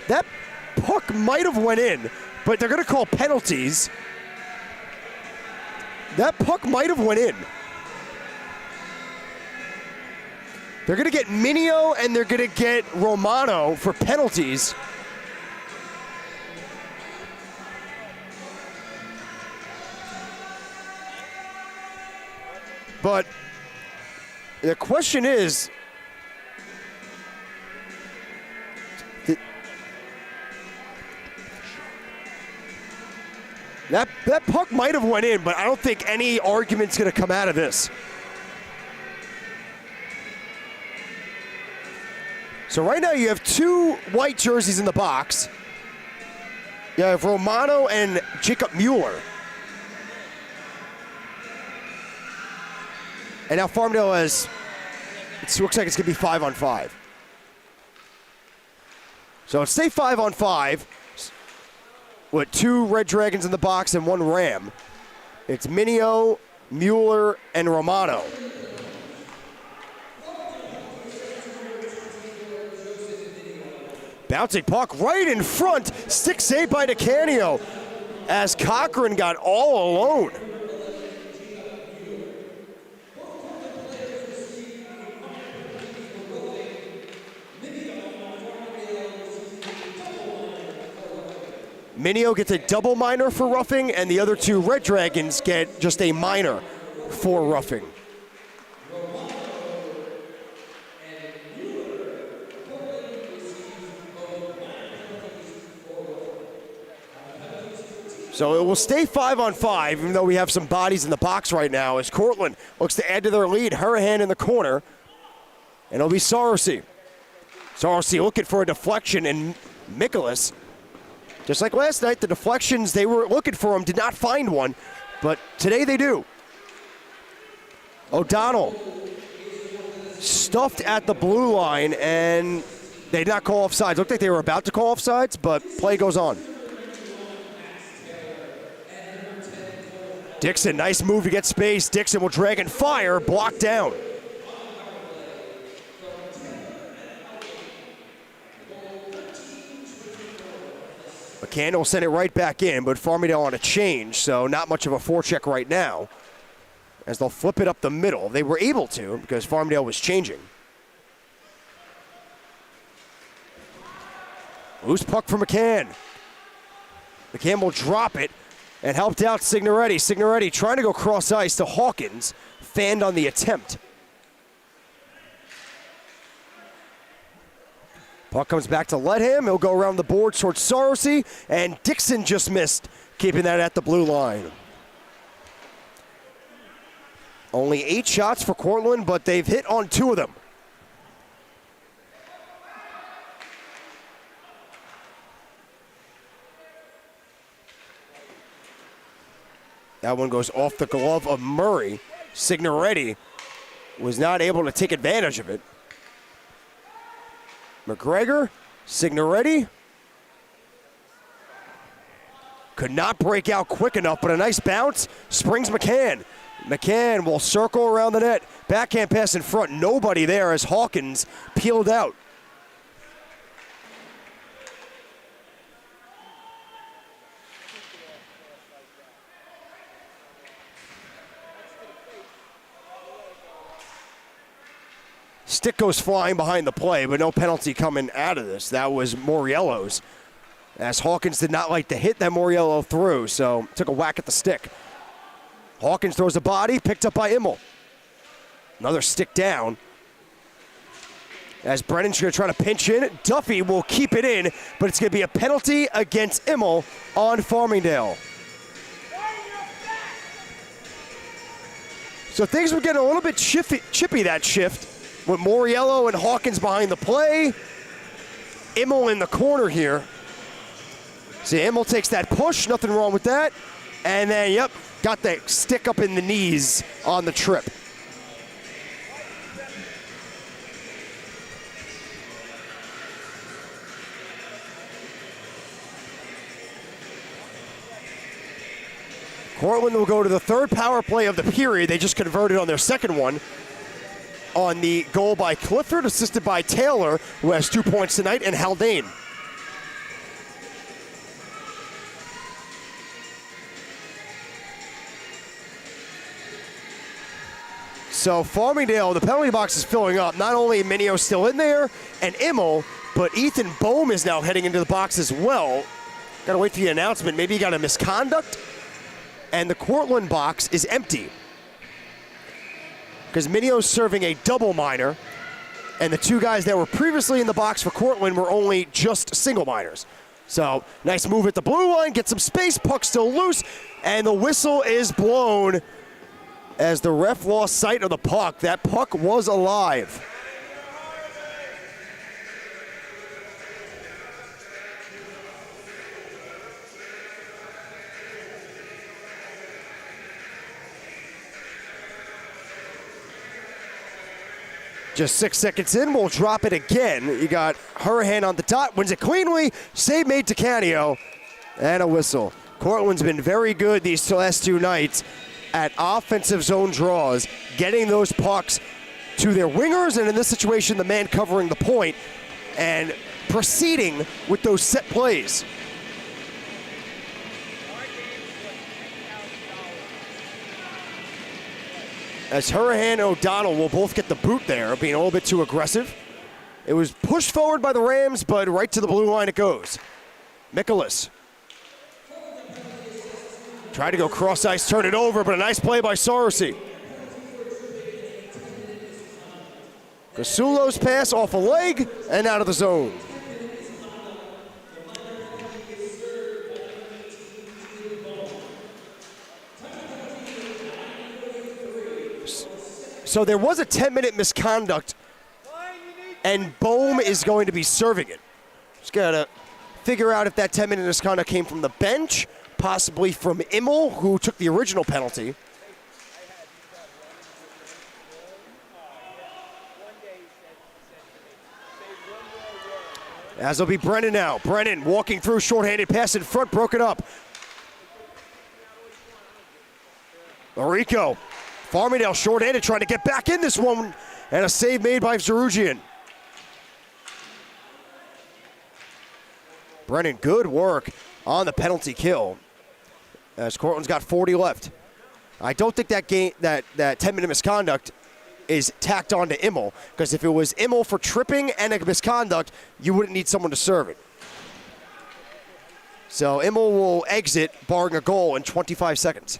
that puck might have went in, but they're gonna call penalties. That puck might have went in. They're going to get Minio and they're going to get Romano for penalties. But the question is, that puck might have went in, but I don't think any argument's going to come out of this. So right now you have two white jerseys in the box. You have Romano and Jacob Mueller. And now Farmingdale has, it looks like it's going to be 5-on-5. So it'll stay 5-on-5 with two Red Dragons in the box and one Ram. It's Minio, Mueller, and Romano. Bouncing puck right in front, stick save by DeCanio as Cochran got all alone. Minio gets a double minor for roughing, and the other two Red Dragons get just a minor for roughing. So it will stay 5-on-5, even though we have some bodies in the box right now, as Cortland looks to add to their lead. Hurahan in the corner, and it'll be Sarosi. Sarosi looking for a deflection, and Mikolas, just like last night, the deflections they were looking for him did not find one, but today they do. O'Donnell stuffed at the blue line, and they did not call offsides. Looked like they were about to call offsides, but play goes on. Dixon, nice move to get space. Dixon will drag and fire, blocked down. McCann will send it right back in, but Farmingdale on a change, so not much of a forecheck right now, as they'll flip it up the middle. They were able to because Farmingdale was changing. Loose puck for McCann. McCann will drop it. And helped out Signoretti. Signoretti trying to go cross ice to Hawkins. Fanned on the attempt. Puck comes back to let him. He'll go around the board towards Sarosi. And Dixon just missed, keeping that at the blue line. Only 8 shots for Cortland, but they've hit on 2 of them. That one goes off the glove of Murray. Signoretti was not able to take advantage of it. McGregor, Signoretti. Could not break out quick enough, but a nice bounce. Springs McCann. McCann will circle around the net. Backhand pass in front. Nobody there as Hawkins peeled out. Stick goes flying behind the play, but no penalty coming out of this. That was Moriello's, as Hawkins did not like to hit that Moriello through, so took a whack at the stick. Hawkins throws a body, picked up by Immel. Another stick down. As Brennan's going to try to pinch in, Duffy will keep it in, but it's going to be a penalty against Immel on Farmingdale. So things were getting a little bit chippy that shift, with Moriello and Hawkins behind the play. Immel in the corner here. See, Immel takes that push, nothing wrong with that. And then, yep, got the stick up in the knees on the trip. Cortland will go to the third power play of the period. They just converted on their second one, on the goal by Clifford, assisted by Taylor, who has 2 points tonight, and Haldane. So Farmingdale, the penalty box is filling up. Not only Minio still in there and Immel, but Ethan Bohm is now heading into the box as well. Got to wait for the announcement. Maybe he got a misconduct. And the Cortland box is empty, because Minio's serving a double minor, and the two guys that were previously in the box for Cortland were only just single minors. So nice move at the blue line, get some space, puck still loose, and the whistle is blown as the ref lost sight of the puck. That puck was alive. Just 6 seconds in, we'll drop it again. You got Hurahan on the dot, wins it cleanly, save made to Canio, and a whistle. Cortland's been very good these last two nights at offensive zone draws, getting those pucks to their wingers, and in this situation, the man covering the point, and proceeding with those set plays. As Hurahan and O'Donnell will both get the boot there, being a little bit too aggressive. It was pushed forward by the Rams, but right to the blue line it goes. Mikolas. Tried to go cross ice, turn it over, but a nice play by Sarusi. Casulo's pass off a leg and out of the zone. So there was a 10-minute misconduct, and Bohm is going to be serving it. Just got to figure out if that 10-minute misconduct came from the bench, possibly from Immel, who took the original penalty. As it'll be Brennan now. Brennan walking through, shorthanded pass in front, broken up. Larico. Farmingdale short-handed, trying to get back in this one, and a save made by Zarugian. Brennan, good work on the penalty kill, as Cortland's got 40 left. I don't think that 10-minute misconduct is tacked on to Immel, because if it was Immel for tripping and a misconduct, you wouldn't need someone to serve it. So Immel will exit, barring a goal, in 25 seconds.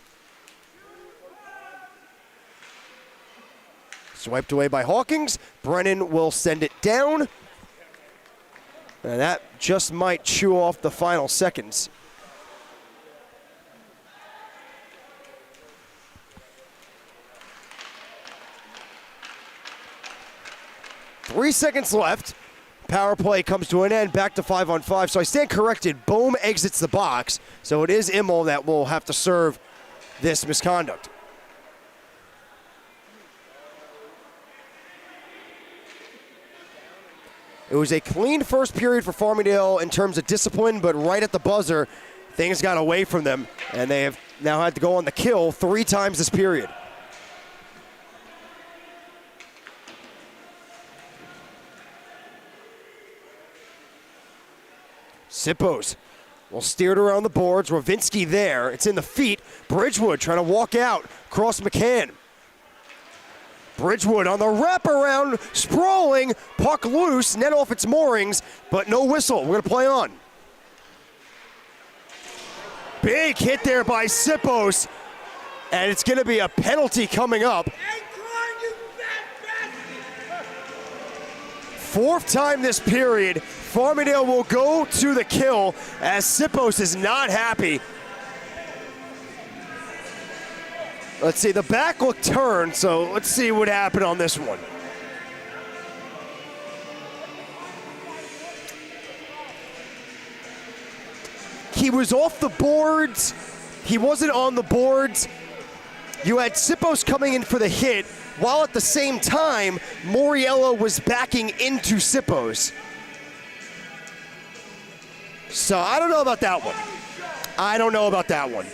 Swiped away by Hawkins. Brennan will send it down. And that just might chew off the final seconds. Three seconds left. Power play comes to an end, back to 5-on-5. So I stand corrected. Bohm exits the box. So it is Immel that will have to serve this misconduct. It was a clean first period for Farmingdale in terms of discipline, but right at the buzzer, things got away from them, and they have now had to go on the kill 3 times this period. Sippos will steer it around the boards. Rovinski there. It's in the feet. Bridgewood trying to walk out. Cross McCann. Bridgewood on the wraparound, sprawling, puck loose, net off its moorings, but no whistle. We're going to play on. Big hit there by Sippos, and it's going to be a penalty coming up. Fourth time this period, Farmingdale will go to the kill as Sippos is not happy. Let's see, the back look turned, so let's see what happened on this one. He was off the boards. He wasn't on the boards. You had Sippos coming in for the hit, while at the same time, Moriello was backing into Sippos. So I don't know about that one. I don't know about that one.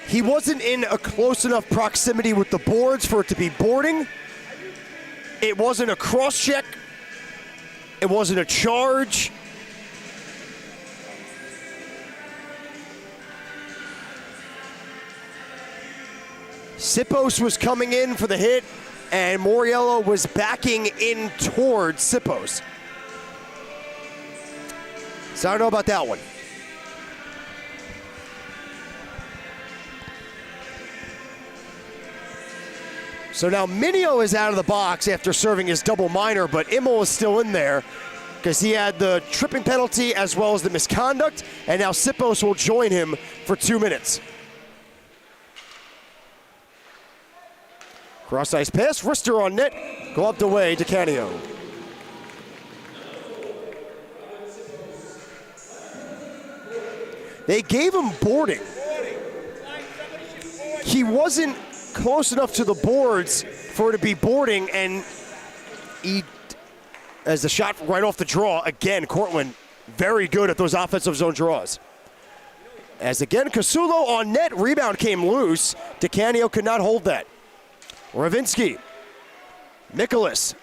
He wasn't in a close enough proximity with the boards for it to be boarding. It wasn't a cross-check. It wasn't a charge. Sipos was coming in for the hit, and Moriello was backing in towards Sipos. So I don't know about that one. So now Minio is out of the box after serving his double minor, but Immel is still in there because he had the tripping penalty as well as the misconduct, and now Sipos will join him for 2 minutes. Cross ice pass, wrister on net, gloved away to Canio. They gave him boarding. He wasn't close enough to the boards for it to be boarding, and he, as the shot right off the draw, again, Cortland very good at those offensive zone draws. As again, Casulo on net, rebound came loose. DeCanio could not hold that. Ravinsky, Nicholas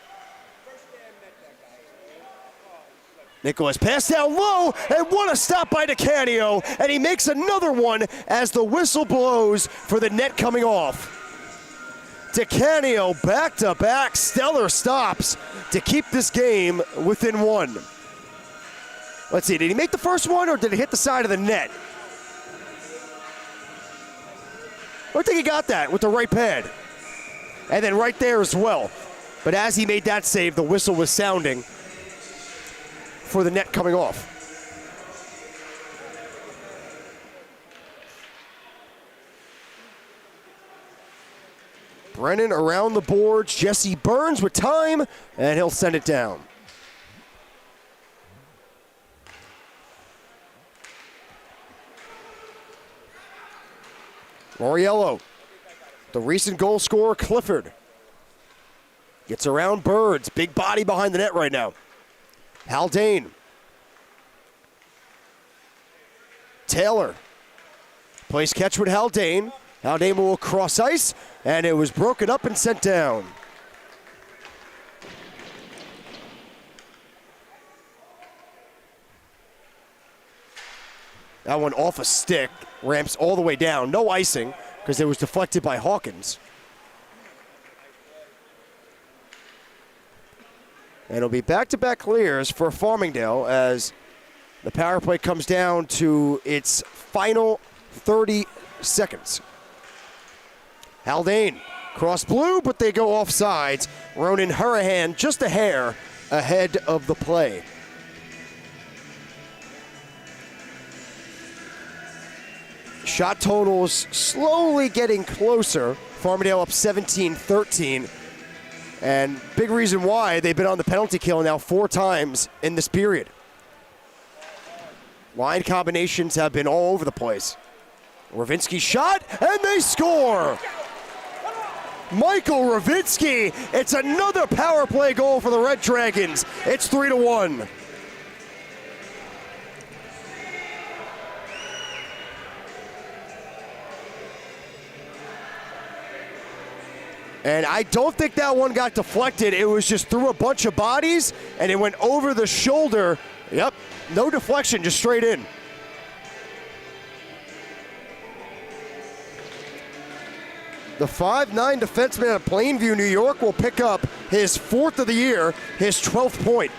passed down low, and what a stop by DeCanio, and he makes another one as the whistle blows for the net coming off. DeCanio back-to-back stellar stops to keep this game within one. Let's see, did he make the first one or did it hit the side of the net? I think he got that with the right pad. And then right there as well. But as he made that save, the whistle was sounding for the net coming off. Brennan around the boards, Jesse Burns with time, and he'll send it down. Moriello, the recent goal scorer, Clifford. Gets around Birds, big body behind the net right now. Haldane. Taylor plays catch with Haldane. Haldane will cross ice, and it was broken up and sent down. That one off a stick, ramps all the way down. No icing, because it was deflected by Hawkins. And it'll be back-to-back clears for Farmingdale as the power play comes down to its final 30 seconds. Haldane, cross blue, but they go off sides. Ronan Hurahan just a hair ahead of the play. Shot totals slowly getting closer. Farmingdale up 17-13. And big reason why they've been on the penalty kill now 4 times in this period. Line combinations have been all over the place. Ravinsky shot, and they score! Michael Ravinsky, it's another power play goal for the Red Dragons. It's 3-1. And I don't think that one got deflected. It was just through a bunch of bodies, and it went over the shoulder. Yep, no deflection, just straight in. The 5'9" defenseman out of Plainview, New York, will pick up his 4th of the year, his 12th point.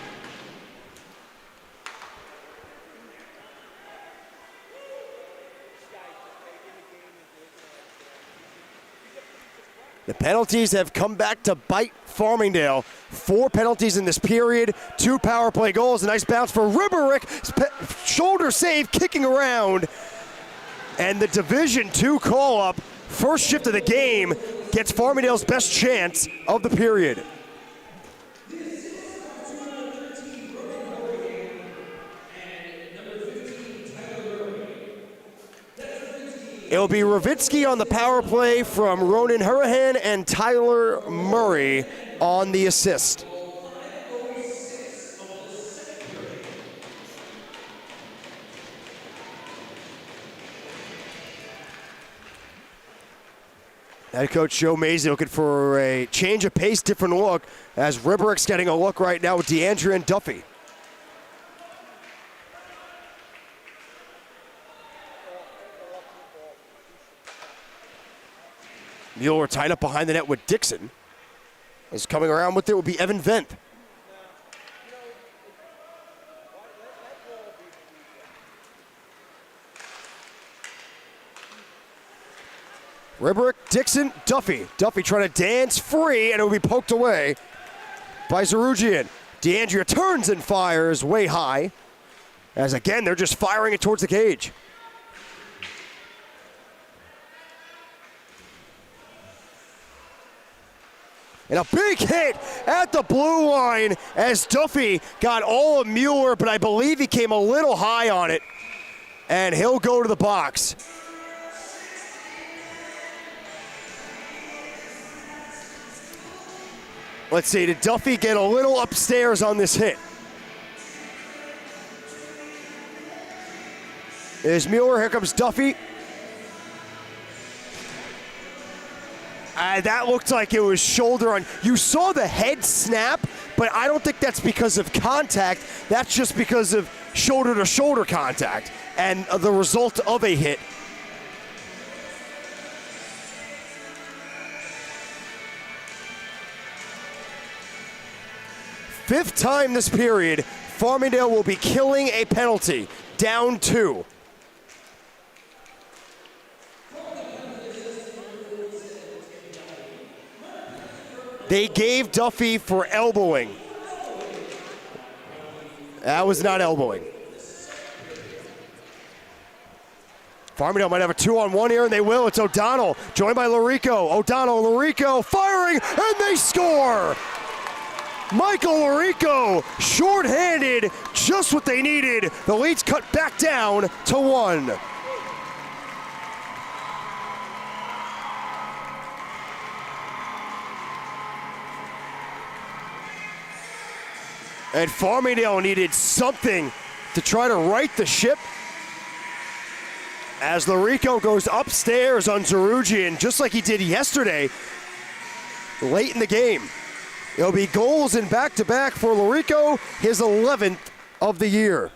The penalties have come back to bite Farmingdale. 4 penalties in this period, 2 power play goals. A nice bounce for Riberick. Shoulder save, kicking around. And the Division II call-up, first shift of the game, gets Farmingdale's best chance of the period. It'll be Ravinsky on the power play from Ronan Hurahan and Tyler Murray on the assist. Head coach Joe Mazey looking for a change of pace, different look, as Riberick's getting a look right now with DeAndrea and Duffy. Mueller tied up behind the net with Dixon. Is coming around with it will be Evan Vent. Ribrick, Dixon, Duffy. Duffy trying to dance free, and it will be poked away by Zarugian. DeAndrea turns and fires way high. As again, they're just firing it towards the cage. And a big hit at the blue line as Duffy got all of Mueller, but I believe he came a little high on it. And he'll go to the box. Let's see, did Duffy get a little upstairs on this hit? There's Mueller, here comes Duffy. That looked like it was shoulder on. You saw the head snap, but I don't think that's because of contact. That's just because of shoulder-to-shoulder contact and the result of a hit. Fifth time this period, Farmingdale will be killing a penalty. Down 2. They gave Duffy for elbowing. That was not elbowing. Farmingdale might have a 2-on-1 here, and they will. It's O'Donnell, joined by Larico. O'Donnell, Larico firing, and they score! Michael Larico, shorthanded, just what they needed. The lead's cut back down to 1. And Farmingdale needed something to try to right the ship. As Larico goes upstairs on Zarugian, just like he did yesterday, late in the game. It'll be goals in back-to-back for Larico, his 11th of the year.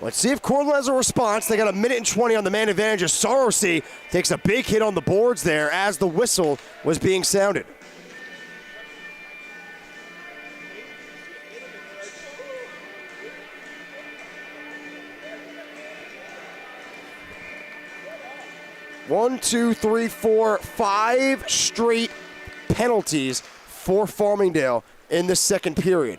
Let's see if Cortland has a response. They got a minute and 20 on the man advantage as Sarosi takes a big hit on the boards there as the whistle was being sounded. One, two, three, four, 5 straight penalties for Farmingdale in the second period.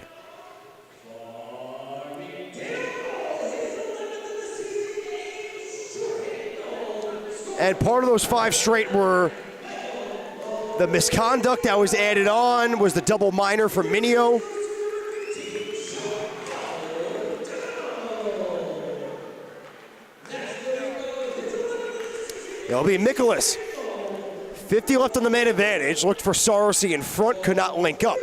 And part of those 5 straight were the misconduct that was added on, was the double minor for Minio. It'll be Nicholas. 50 left on the man advantage. Looked for Sarosi in front, could not link up.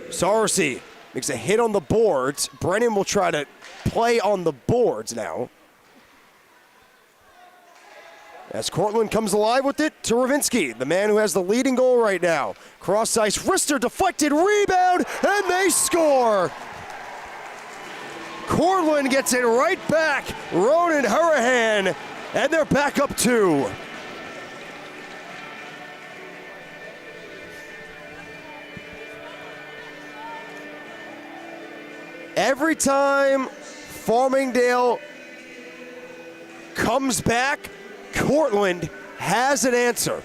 Sarosi makes a hit on the boards. Brennan will try to play on the boards now. As Cortland comes alive with it to Ravinsky, the man who has the leading goal right now. Cross ice, wrister deflected, rebound, and they score! Cortland gets it right back, Ronan Hurahan, and they're back up 2. Every time Farmingdale comes back, Cortland has an answer.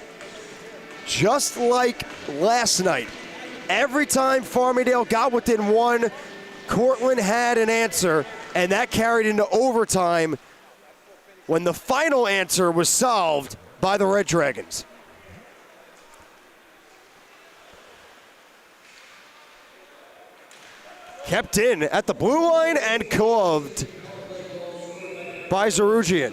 Just like last night. Every time Farmingdale got within 1, Cortland had an answer, and that carried into overtime when the final answer was solved by the Red Dragons. Kept in at the blue line and gloved by Zarugian.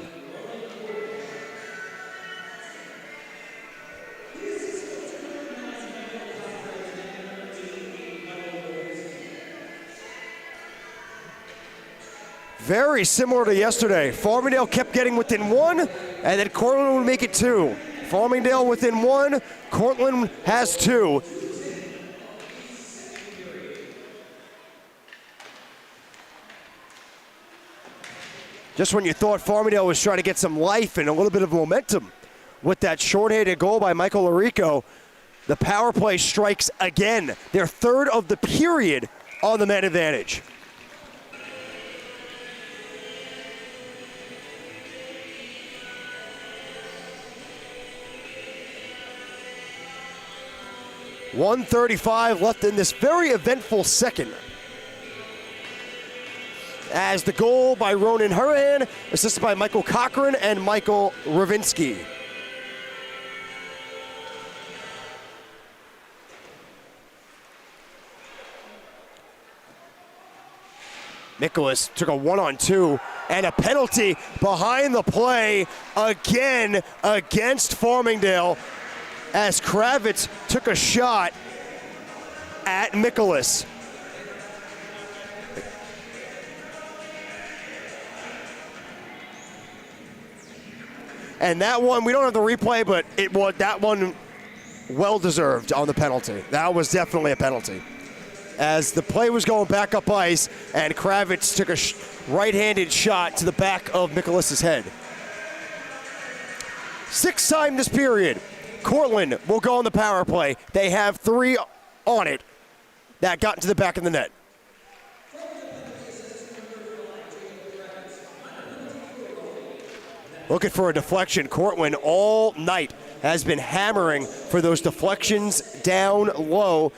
Very similar to yesterday. Farmingdale kept getting within 1, and then Cortland would make it 2. Farmingdale within 1, Cortland has 2. Just when you thought Farmingdale was trying to get some life and a little bit of momentum with that shorthanded goal by Michael Larico, the power play strikes again. Their third of the period on the man advantage. .135 left in this very eventful second. As the goal by Ronan Hurahan, assisted by Michael Cochran and Michael Ravinsky. Nicholas took a 1-on-2 and a penalty behind the play again against Farmingdale as Kravitz took a shot at Nicholas. And that one, we don't have the replay, but that one well deserved on the penalty. That was definitely a penalty. As the play was going back up ice, and Kravitz took a right-handed shot to the back of Nicholas's head. Sixth time this period, Cortland will go on the power play. They have 3 on it that got into the back of the net. Looking for a deflection. Cortland all night has been hammering for those deflections down low.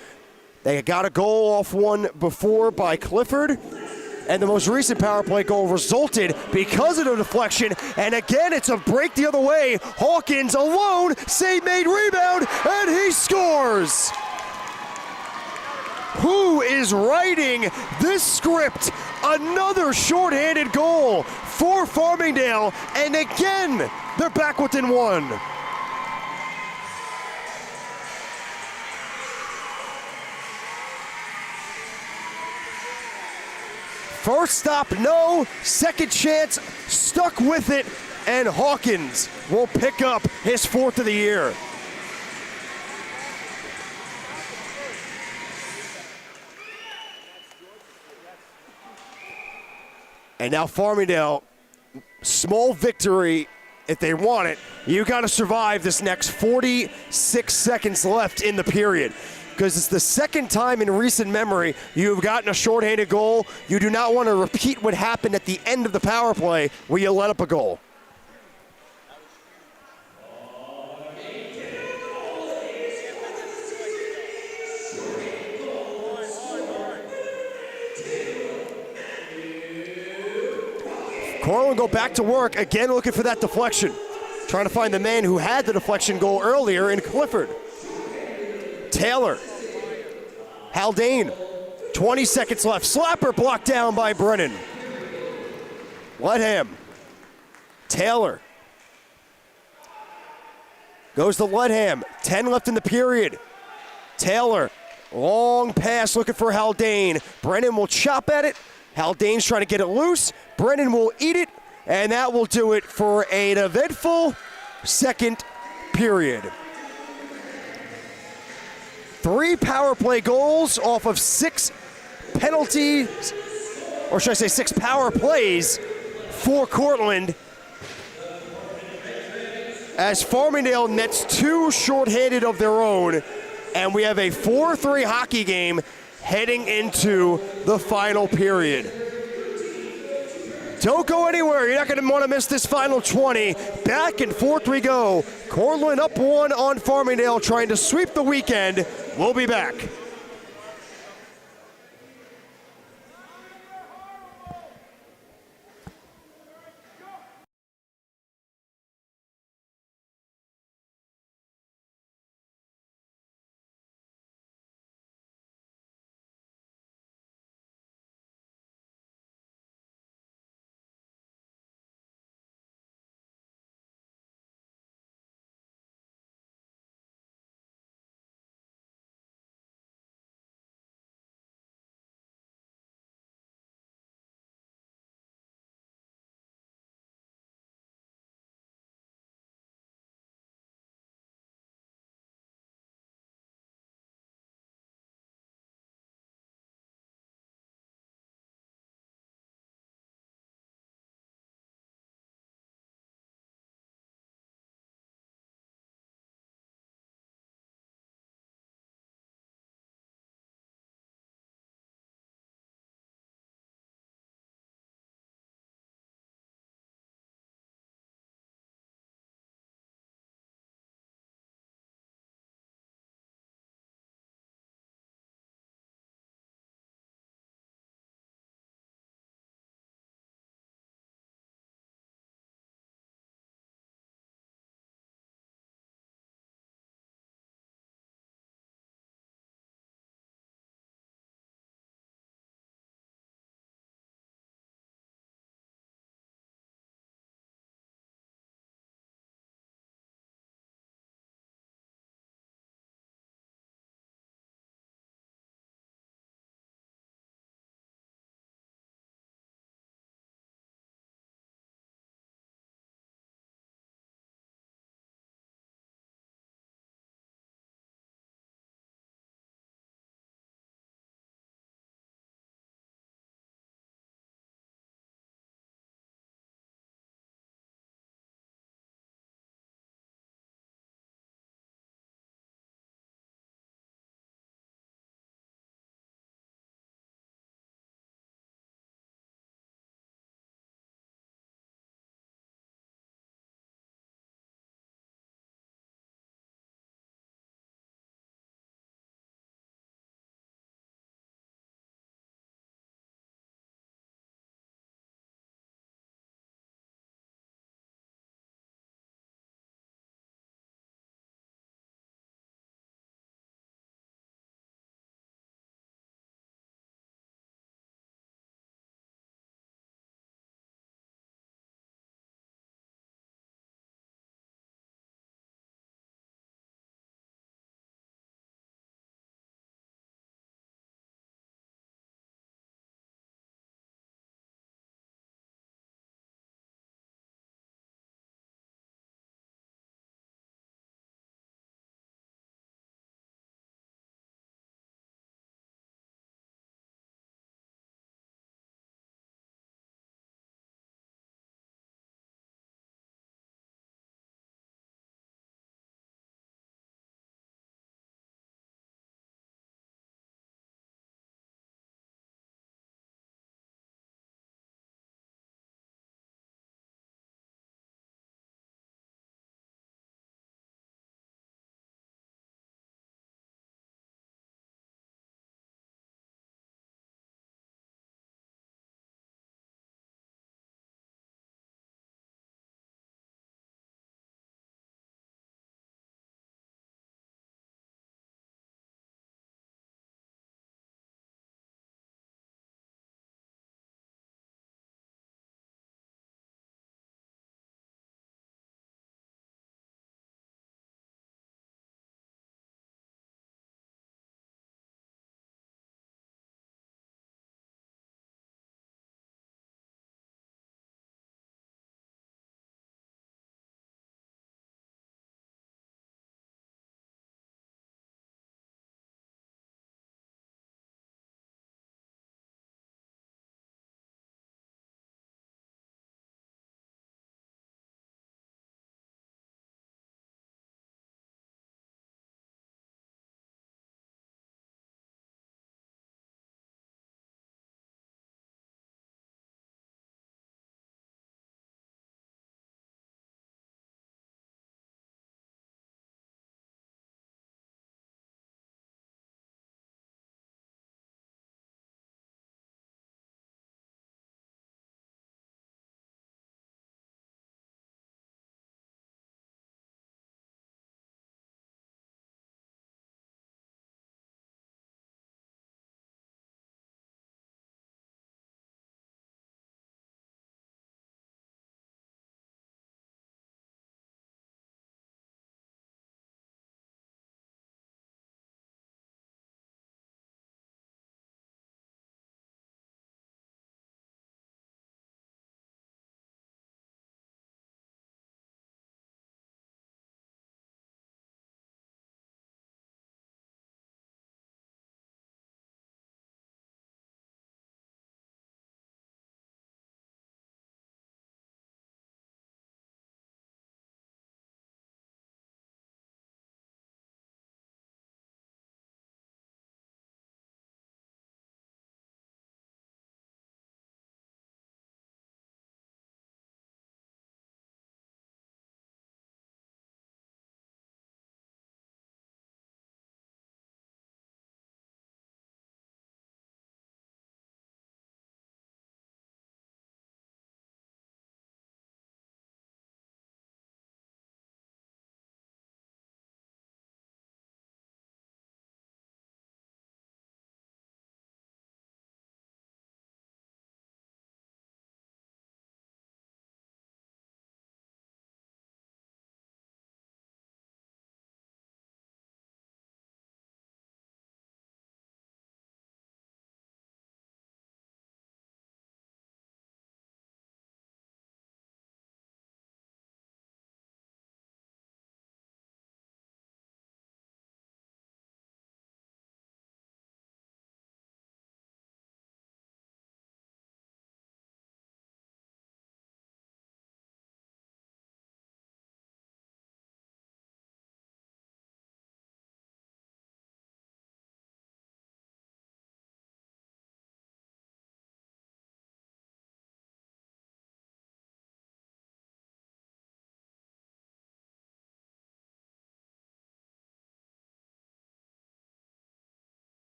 They got a goal off one before by Clifford, and the most recent power play goal resulted because of the deflection, and again it's a break the other way. Hawkins alone, save-made rebound, and he scores! Who is writing this script? Another shorthanded goal for Farmingdale, and again, they're back within 1. First stop, no. Second chance, stuck with it, and Hawkins will pick up his 4th of the year. And now Farmingdale, small victory if they want it. You got to survive this next 46 seconds left in the period, because it's the second time in recent memory you've gotten a shorthanded goal. You do not want to repeat what happened at the end of the power play where you let up a goal. Cortland go back to work, again looking for that deflection. Trying to find the man who had the deflection goal earlier in Clifford. Taylor. Haldane. 20 seconds left. Slapper blocked down by Brennan. Ludham. Taylor. Goes to Ludham. 10 left in the period. Taylor. Long pass looking for Haldane. Brennan will chop at it. Haldane's trying to get it loose. Brennan will eat it, and that will do it for an eventful second period. 3 power play goals off of 6 penalties, or should I say 6 power plays for Cortland, as Farmingdale nets 2 shorthanded of their own, and we have a 4-3 hockey game heading into the final period. Don't go anywhere. You're not going to want to miss this final 20. Back and forth we go. Cortland up 1 on Farmingdale, trying to sweep the weekend. We'll be back.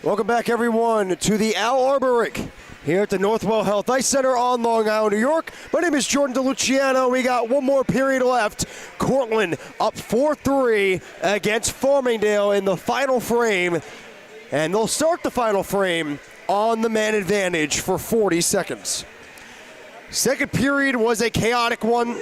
Welcome back, everyone, to the Al Arbor Rink here at the Northwell Health Ice Center on Long Island, New York. My name is Jordan DeLuciano. We got one more period left. Cortland up 4-3 against Farmingdale in the final frame, and they'll start the final frame on the man advantage for 40 seconds. Second period was a chaotic one.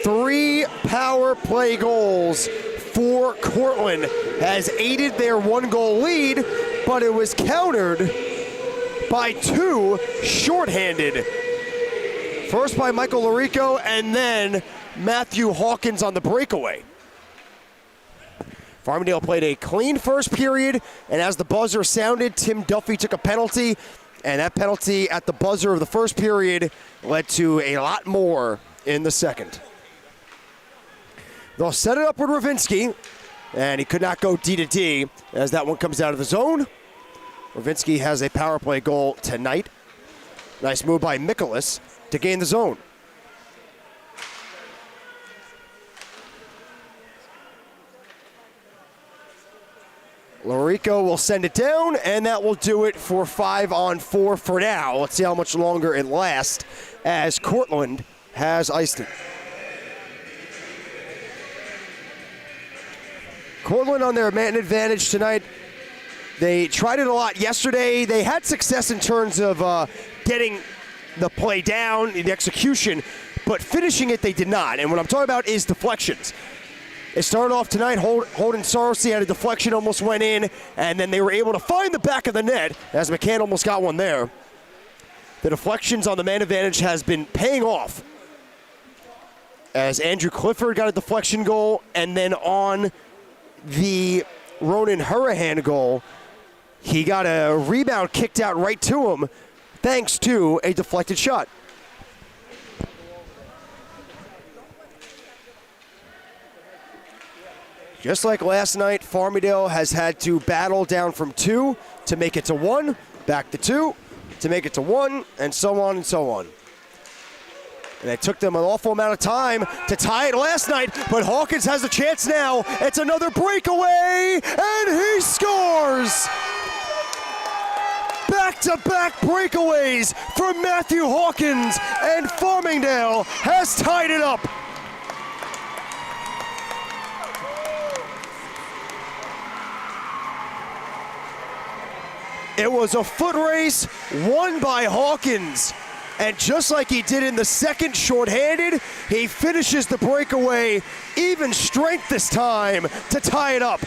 3 power play goals for Cortland has aided their 1-goal lead, but it was countered by 2 shorthanded. First by Michael Larico and then Matthew Hawkins on the breakaway. Farmingdale played a clean first period, and as the buzzer sounded, Tim Duffy took a penalty, and that penalty at the buzzer of the first period led to a lot more in the second. They'll set it up with Ravinsky, and he could not go D to D as that one comes out of the zone. Ravinsky has a power play goal tonight. Nice move by Mikolas to gain the zone. Larico will send it down, and that will do it for 5-on-4 for now. Let's see how much longer it lasts as Cortland has iced it. Cortland on their man advantage tonight. They tried it a lot yesterday. They had success in terms of getting the play down, the execution, but finishing it they did not. And what I'm talking about is deflections. It started off tonight, Holden Sarosi had a deflection, almost went in, and then they were able to find the back of the net as McCann almost got one there. The deflections on the man advantage has been paying off as Andrew Clifford got a deflection goal, and then on the Ronan Hurahan goal, he got a rebound kicked out right to him thanks to a deflected shot. Just like last night, Farmingdale has had to battle down from 2 to make it to 1, back to 2 to make it to 1, and so on and so on. And it took them an awful amount of time to tie it last night, but Hawkins has a chance now. It's another breakaway, and he scores! Back-to-back breakaways from Matthew Hawkins, and Farmingdale has tied it up. It was a foot race won by Hawkins. And just like he did in the second shorthanded, he finishes the breakaway, even strength this time, to tie it up.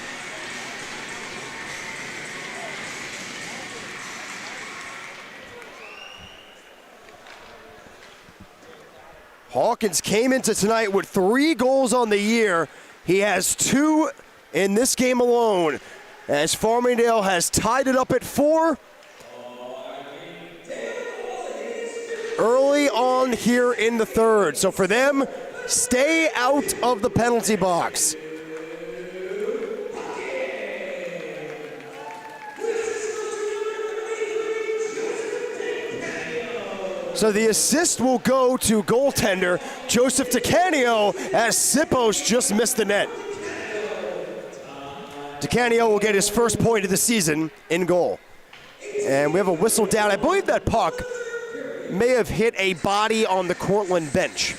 Hawkins came into tonight with 3 goals on the year. He has 2 in this game alone, as Farmingdale has tied it up at 4. Early on here in the third. So for them, stay out of the penalty box. So the assist will go to goaltender Joseph DiCanio as Sipos just missed the net. DiCanio will get his first point of the season in goal. And we have a whistle down. I believe that puck may have hit a body on the Cortland bench.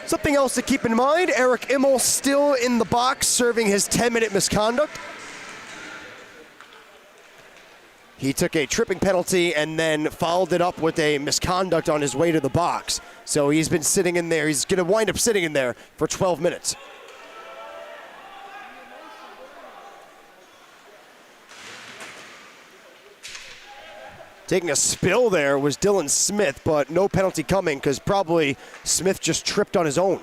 Something else to keep in mind, Eric Immel still in the box serving his 10-minute misconduct. He took a tripping penalty and then followed it up with a misconduct on his way to the box. So he's been sitting in there. He's going to wind up sitting in there for 12 minutes. Taking a spill there was Dylan Smith, but no penalty coming because probably Smith just tripped on his own.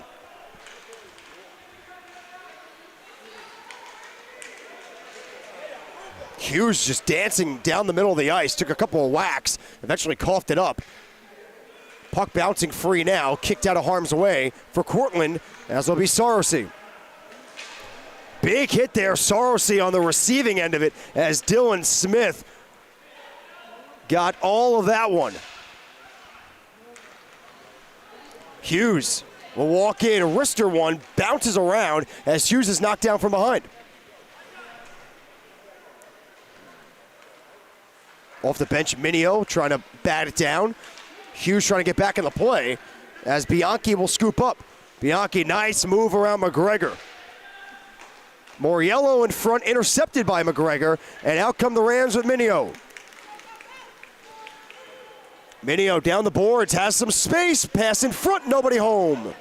Hughes just dancing down the middle of the ice, took a couple of whacks, eventually coughed it up. Puck bouncing free now, kicked out of harm's way for Cortland, as will be Sarosi. Big hit there, Sarosi on the receiving end of it, as Dylan Smith got all of that one. Hughes will walk in, wrister one, bounces around as Hughes is knocked down from behind. Off the bench, Minio trying to bat it down. Hughes trying to get back in the play as Bianchi will scoop up. Bianchi, nice move around McGregor. Moriello in front, intercepted by McGregor, and out come the Rams with Minio. Minio down the boards, has some space, pass in front, nobody home.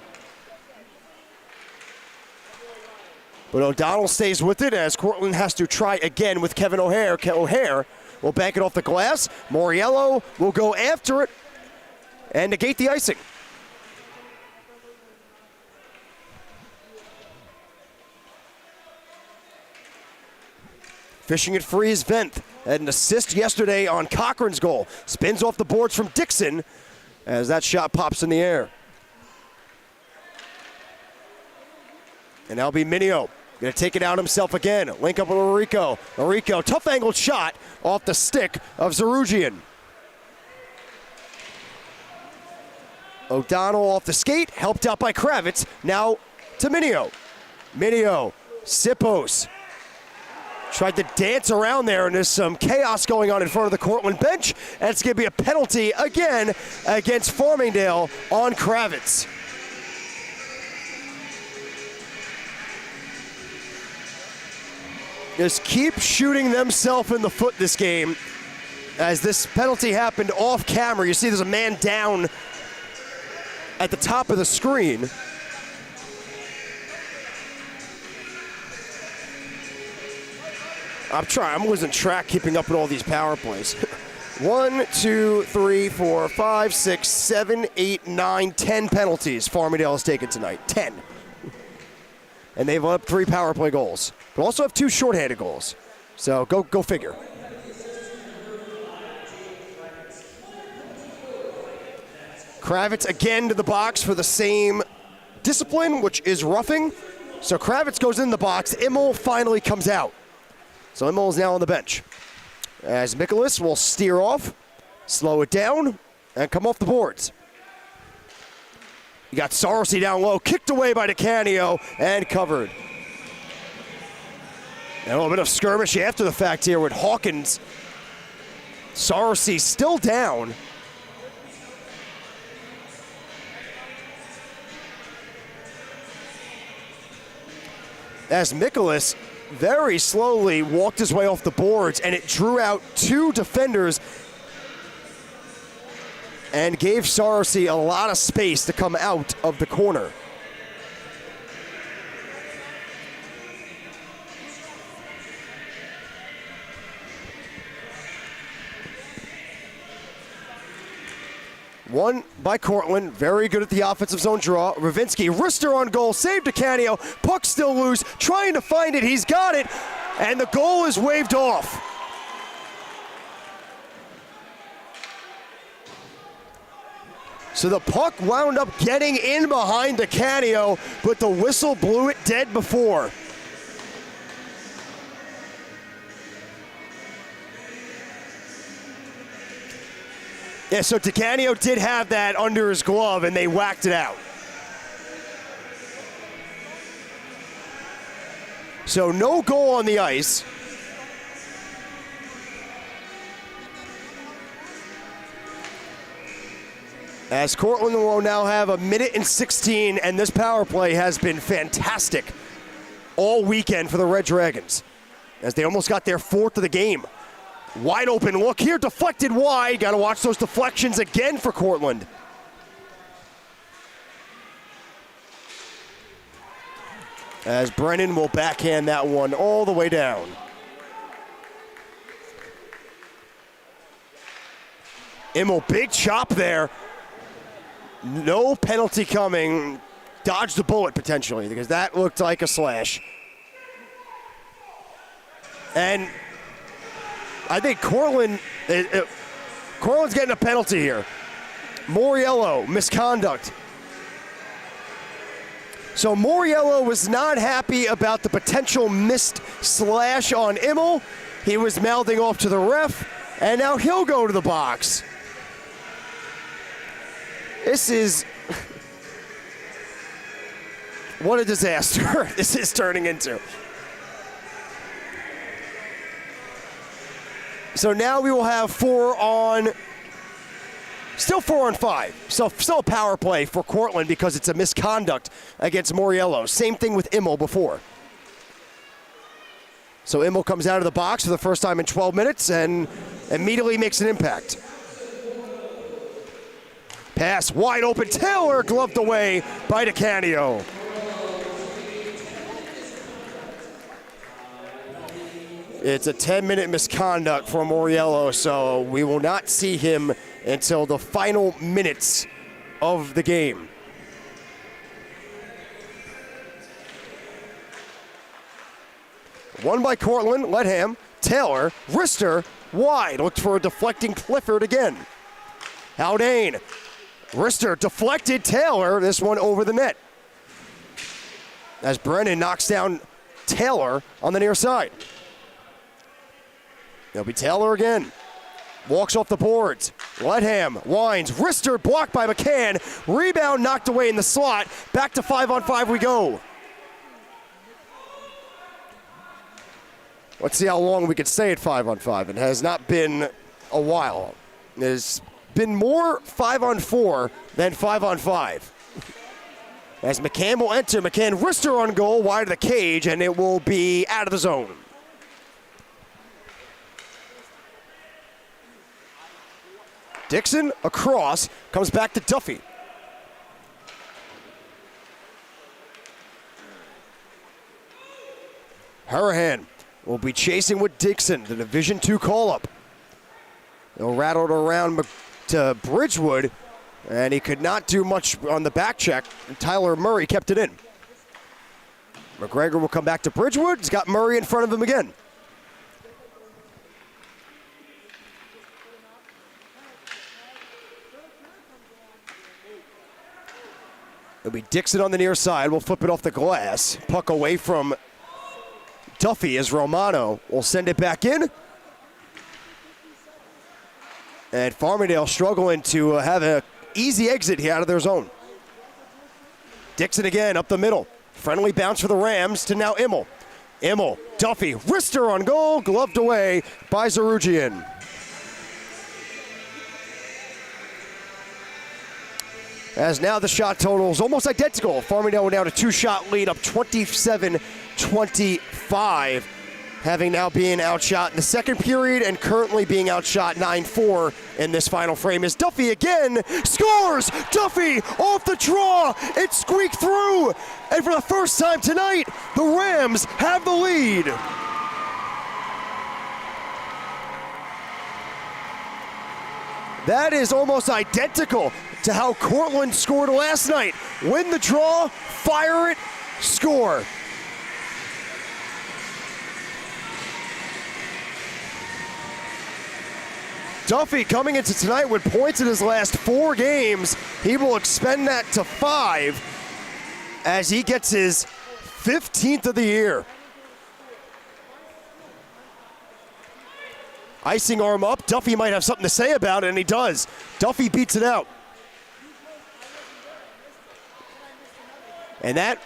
But O'Donnell stays with it as Cortland has to try again with Kevin O'Hare. O'Hare will bank it off the glass. Moriello will go after it and negate the icing. Fishing it free is Venth. Had an assist yesterday on Cochran's goal. Spins off the boards from Dixon as that shot pops in the air. And that'll be Minio. Gonna take it out himself again. Link up with Larico. Larico, tough angled shot off the stick of Zarugian. O'Donnell off the skate, helped out by Kravitz. Now to Minio. Minio, Sipos. Tried to dance around there, and there's some chaos going on in front of the Cortland bench. And it's gonna be a penalty again against Farmingdale on Kravitz. Just keep shooting themselves in the foot this game. As this penalty happened off camera, you see there's a man down at the top of the screen. I'm losing track keeping up with all these power plays. 1, 2, 3, 4, 5, 6, 7, 8, 9, 10 penalties Farmingdale has taken tonight. 10. And they've let up 3 power play goals. But also have 2 shorthanded goals. So go figure. Kravitz again to the box for the same discipline, which is roughing. So Kravitz goes in the box. Immel finally comes out. So Immel is now on the bench. As Mikolas will steer off, slow it down, and come off the boards. You got Sarosi down low, kicked away by DeCanio, and covered. And a little bit of skirmish after the fact here with Hawkins. Sarosi still down. As Mikolas very slowly walked his way off the boards, and it drew out 2 defenders and gave Sarosi a lot of space to come out of the corner. One by Cortland, very good at the offensive zone draw. Ravinsky, wrister on goal, saved DeCanio, puck still loose, trying to find it, he's got it, and the goal is waved off. So the puck wound up getting in behind DeCanio, but the whistle blew it dead before. Yeah, so DeCanio did have that under his glove, and they whacked it out. So no goal on the ice. As Cortland will now have 1:16, and this power play has been fantastic all weekend for the Red Dragons, as they almost got their 4th of the game. Wide open look here, deflected wide. Got to watch those deflections again for Cortland. As Brennan will backhand that one all the way down. Immel, big chop there. No penalty coming. Dodged the bullet potentially because that looked like a slash. And I think Cortland's getting a penalty here. Moriello, misconduct. So Moriello was not happy about the potential missed slash on Immel. He was mouthing off to the ref, and now he'll go to the box. This is what a disaster this is turning into. So now we will have still 4 on 5. So still a power play for Cortland because it's a misconduct against Moriello. Same thing with Immel before. So Immel comes out of the box for the first time in 12 minutes and immediately makes an impact. Pass wide open. Taylor gloved away by DeCanio. It's a 10-minute misconduct for Moriello, so we will not see him until the final minutes of the game. Won by Cortland, Ledham, Taylor, Rister, wide. Looked for a deflecting Clifford again. Haldane, Rister deflected Taylor, this one over the net. As Brennan knocks down Taylor on the near side. It'll be Taylor again. Walks off the boards. Ledham winds. Rister blocked by McCann. Rebound knocked away in the slot. Back to 5 on 5 we go. Let's see how long we can stay at 5 on 5. It has not been a while. There's been more 5 on 4 than 5 on 5. As McCann will enter, McCann Rister on goal, wide of the cage, and it will be out of the zone. Dixon across, comes back to Duffy. Hurahan will be chasing with Dixon, the Division II call-up. He'll rattle it around to Bridgewood, and he could not do much on the back check. Tyler Murray kept it in. McGregor will come back to Bridgewood. He's got Murray in front of him again. It'll be Dixon on the near side. We'll flip it off the glass. Puck away from Duffy as Romano will send it back in. And Farmingdale struggling to have an easy exit here out of their zone. Dixon again up the middle. Friendly bounce for the Rams to now Immel. Immel, Duffy, Rister on goal, gloved away by Zarugian. As now the shot total is almost identical. Farmingdale now a 2-shot lead up 27-25. Having now been outshot in the second period and currently being outshot 9-4 in this final frame as Duffy again scores! Duffy off the draw! It squeaked through! And for the first time tonight, the Rams have the lead. That is almost identical to how Cortland scored last night. Win the draw, fire it, score. Duffy coming into tonight with points in his last 4 games. He will expend that to 5 as he gets his 15th of the year. Icing arm up. Duffy might have something to say about it, and he does. Duffy beats it out. And that,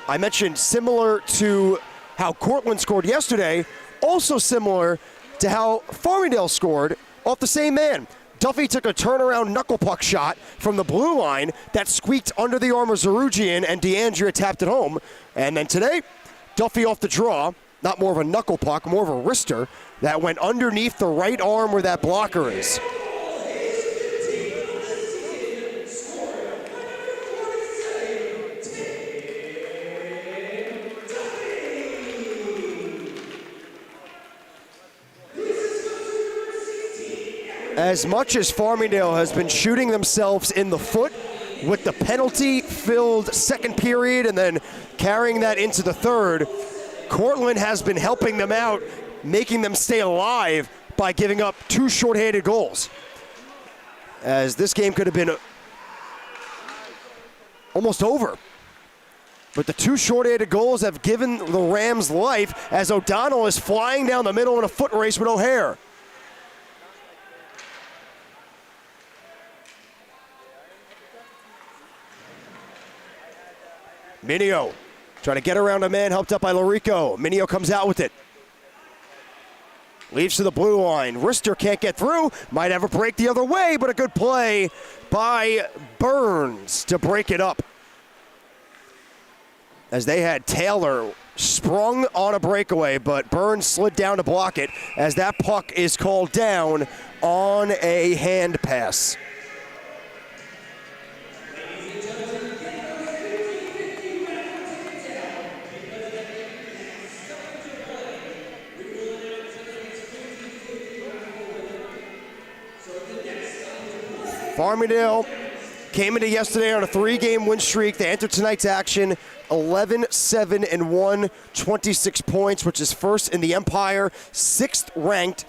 I mentioned, similar to how Cortland scored yesterday, also similar to how Farmingdale scored off the same man. Duffy took a turnaround knuckle puck shot from the blue line that squeaked under the arm of Zarugian, and DeAndrea tapped it home. And then today, Duffy off the draw, not more of a knuckle puck, more of a wrister, that went underneath the right arm where that blocker is. As much as Farmingdale has been shooting themselves in the foot with the penalty-filled second period and then carrying that into the third, Cortland has been helping them out, making them stay alive by giving up 2 shorthanded goals. As this game could have been almost over. But the 2 shorthanded goals have given the Rams life as O'Donnell is flying down the middle in a foot race with O'Hare. Minio trying to get around a man, helped up by Larico. Minio comes out with it. Leaves to the blue line. Rister can't get through. Might have a break the other way, but a good play by Burns to break it up. As they had Taylor sprung on a breakaway, but Burns slid down to block it as that puck is called down on a hand pass. Farmingdale came into yesterday on a 3-game win streak. They entered tonight's action 11-7-1, 26 points, which is first in the Empire, 6th ranked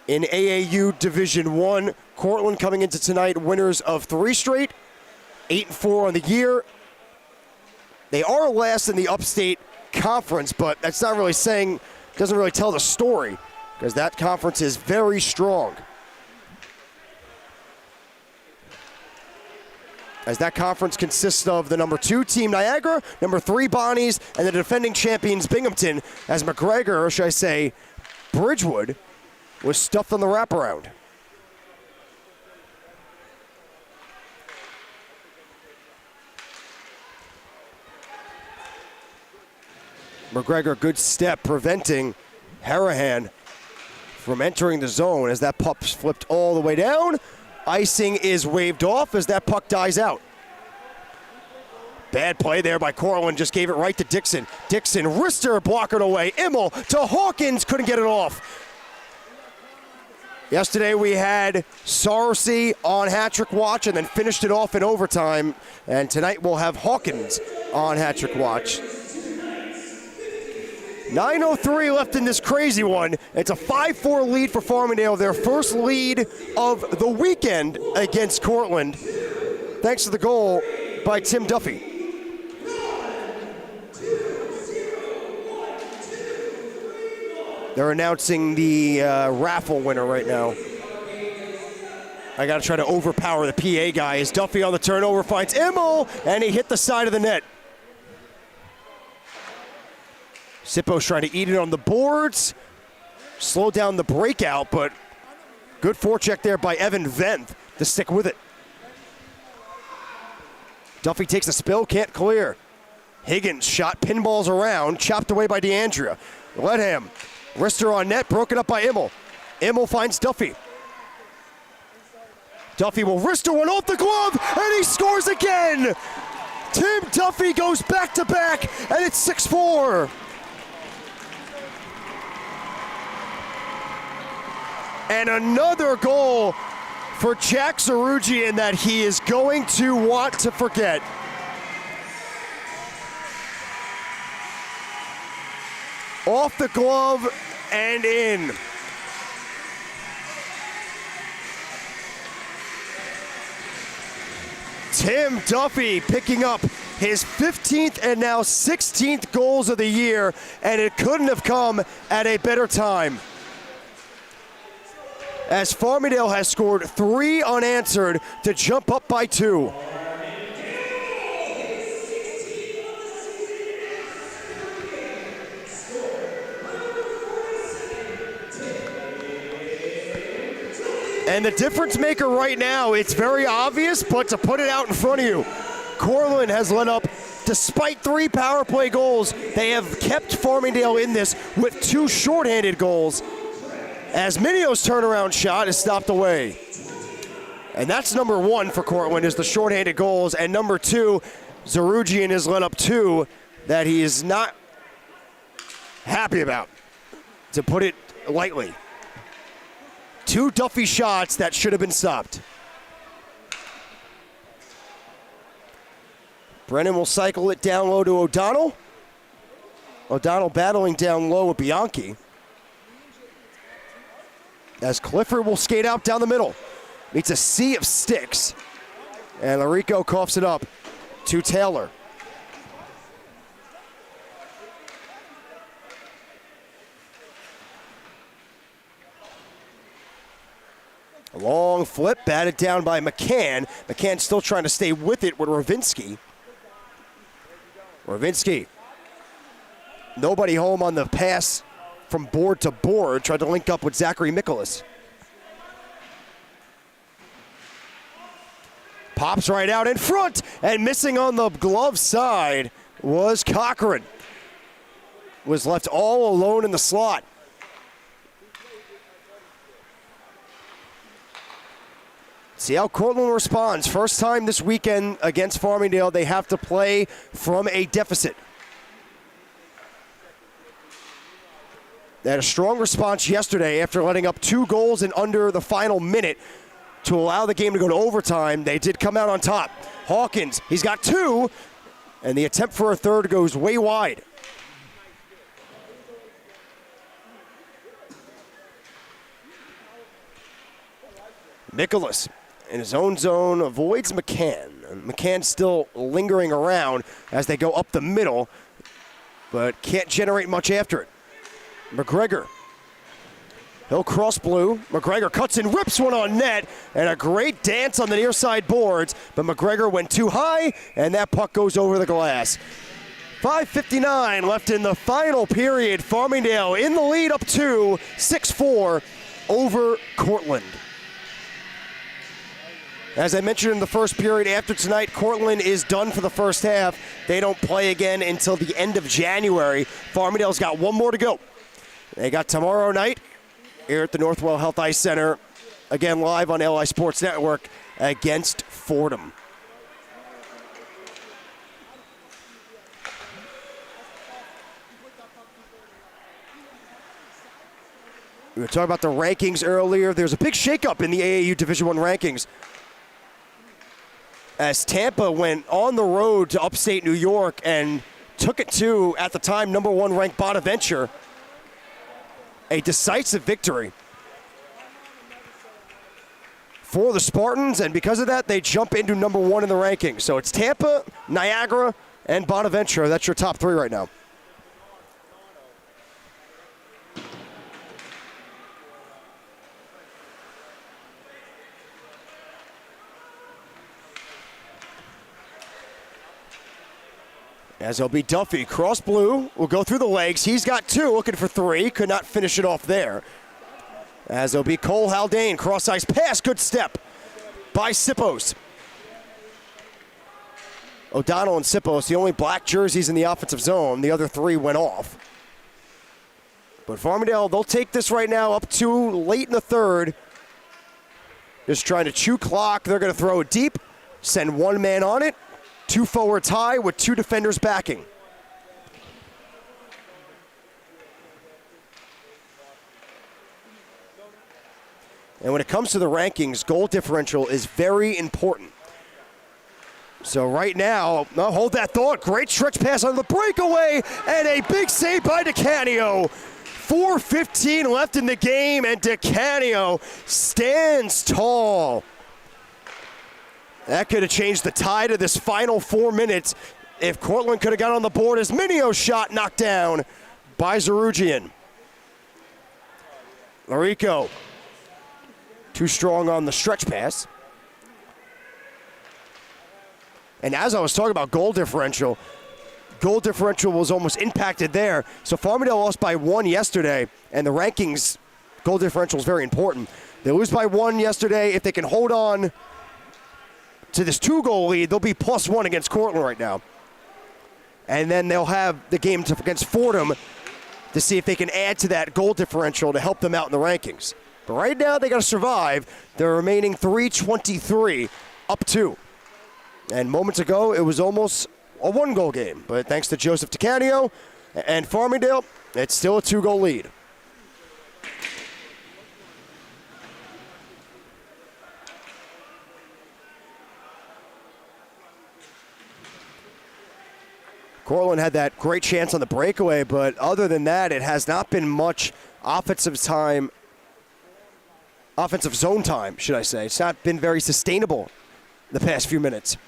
in AAU Division I. Cortland coming into tonight, winners of 3 straight, 8-4 on the year. They are last in the Upstate Conference, but that's not really saying, doesn't really tell the story, because that conference is very strong. As that conference consists of the number 2 team Niagara, number 3 Bonnies, and the defending champions Binghamton, as McGregor, or should I say Bridgewood, was stuffed on the wraparound. McGregor, good step, preventing Harahan from entering the zone as that puck flipped all the way down. Icing is waved off as that puck dies out. Bad play there by Cortland, just gave it right to Dixon. Dixon, Rister blocking away. Immel to Hawkins, couldn't get it off. Yesterday we had Sarcy on hat-trick watch and then finished it off in overtime. And tonight we'll have Hawkins on hat-trick watch. 9:03 left in this crazy one. It's a 5-4 lead for Farmingdale, their first lead of the weekend against Cortland, thanks to the goal by Tim Duffy. They're announcing the raffle winner right now. I got to try to overpower the PA guy. As Duffy on the turnover finds Immel, and he hit the side of the net. Sippo's trying to eat it on the boards, slow down the breakout, but good forecheck there by Evan Venth to stick with it. Duffy takes a spill, can't clear. Higgins shot pinballs around, chopped away by DeAndrea. Let him. Rister on net, broken up by Immel. Immel finds Duffy. Duffy will Rister one off the glove, and he scores again! Tim Duffy goes back-to-back, and it's 6-4. And another goal for Jack Zarugian that he is going to want to forget. Off the glove and in. Tim Duffy picking up his 15th and now 16th goals of the year, and it couldn't have come at a better time. As Farmingdale has scored 3 unanswered to jump up by 2. And the difference maker right now, it's very obvious, but to put it out in front of you, Cortland has led up. Despite 3 power play goals, they have kept Farmingdale in this with 2 shorthanded goals, as Minio's turnaround shot is stopped away. And that's number 1 for Cortland, is the shorthanded goals. And number 2, Zarugian has led up 2 that he is not happy about, to put it lightly. 2 Duffy shots that should have been stopped. Brennan will cycle it down low to O'Donnell. O'Donnell battling down low with Bianchi. As Clifford will skate out down the middle. Meets a sea of sticks. And Larico coughs it up to Taylor. A long flip, batted down by McCann. McCann still trying to stay with it with Ravinsky. Ravinsky. Nobody home on the pass from board to board. Tried to link up with Zachary Mikolas. Pops right out in front, and missing on the glove side was Cochran. Was left all alone in the slot. See how Cortland responds. First time this weekend against Farmingdale, they have to play from a deficit. They had a strong response yesterday after letting up 2 goals in under the final minute to allow the game to go to overtime. They did come out on top. Hawkins, he's got 2, and the attempt for a third goes way wide. Mikolas in his own zone avoids McCann. McCann still lingering around as they go up the middle, but can't generate much after it. McGregor. He'll cross blue. McGregor cuts and rips one on net, and a great dance on the near side boards, but McGregor went too high, and that puck goes over the glass. 5:59 left in the final period. Farmingdale in the lead, up 2, 6-4 over Cortland. As I mentioned in the first period, after tonight, Cortland is done for the first half. They don't play again until the end of January. Farmingdale's got 1 more to go. They got tomorrow night here at the Northwell Health Ice Center, again live on LI Sports Network, against Fordham. We were talking about the rankings earlier. There's a big shakeup in the AAU Division I rankings, as Tampa went on the road to upstate New York and took it to, at the time, number 1 ranked Bonaventure. A decisive victory for the Spartans, and because of that, they jump into number 1 in the rankings. So it's Tampa, Niagara, and Bonaventure. That's your top 3 right now. As it'll be Duffy, cross blue, will go through the legs. He's got 2, looking for 3, could not finish it off there. As it'll be Cole Haldane, cross ice pass, good step by Sippos. O'Donnell and Sippos, the only black jerseys in the offensive zone. The other 3 went off. But Farmingdale, they'll take this right now up to late in the third. Just trying to chew clock. They're going to throw it deep, send 1 man on it. 2 forwards high with 2 defenders backing. And when it comes to the rankings, goal differential is very important. So right now, hold that thought. Great stretch pass on the breakaway, and a big save by DeCanio. 4:15 left in the game, and DeCanio stands tall. That could have changed the tide of this final 4 minutes if Cortland could have got on the board as Minio's shot knocked down by Zarugian. Larico, too strong on the stretch pass. And as I was talking about goal differential was almost impacted there. So Farmingdale lost by 1 yesterday, and the rankings goal differential is very important. They lose by 1 yesterday. If they can hold on to this 2-goal lead, they'll be +1 against Cortland right now. And then they'll have the game against Fordham to see if they can add to that goal differential to help them out in the rankings. But right now, they got to survive. They're remaining 3:23, up 2. And moments ago, it was almost a 1-goal game. But thanks to Joseph DeCanio and Farmingdale, it's still a 2-goal lead. Cortland had that great chance on the breakaway, but other than that, it has not been much offensive zone time, should I say. It's not been very sustainable the past few minutes.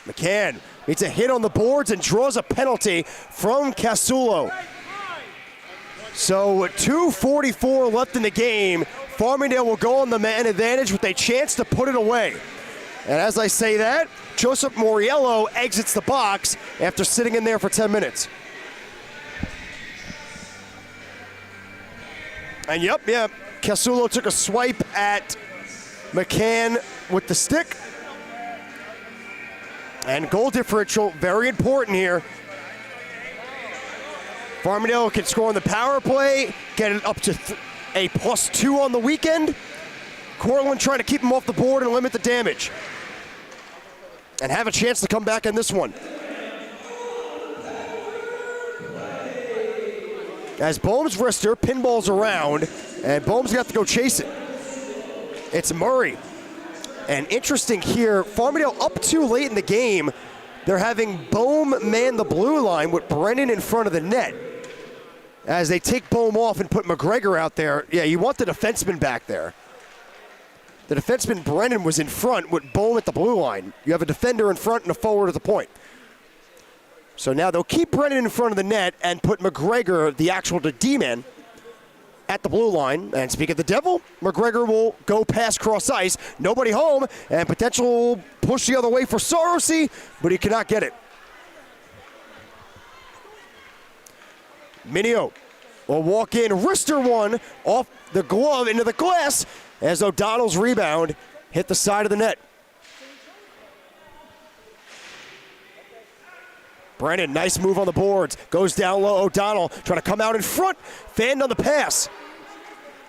McCann meets a hit on the boards and draws a penalty from Casulo. So 2:44 left in the game. Farmingdale will go on the man advantage with a chance to put it away. And as I say that, Joseph Moriello exits the box after sitting in there for 10 minutes. And yep, Casulo took a swipe at McCann with the stick. And goal differential, very important here. Farmingdale can score on the power play, get it up to a +2 on the weekend. Cortland trying to keep him off the board and limit the damage. And have a chance to come back in this one. As Bohm's wrister pinballs around, and Bohm's got to go chase it. It's Murray. And interesting here, Farmingdale up too late in the game. They're having Bohm man the blue line with Brennan in front of the net. As they take Bohm off and put McGregor out there. Yeah, you want the defenseman back there. The defenseman Brennan was in front with Bohm at the blue line. You have a defender in front and a forward at the point. So now they'll keep Brennan in front of the net and put McGregor, the actual D-man, at the blue line. And speak of the devil, McGregor will go past cross ice. Nobody home, and potential push the other way for Sorosi, but he cannot get it. Minio will walk in, wrister one off the glove into the glass as O'Donnell's rebound hit the side of the net. Brennan, nice move on the boards. Goes down low, O'Donnell trying to come out in front. Fanned on the pass.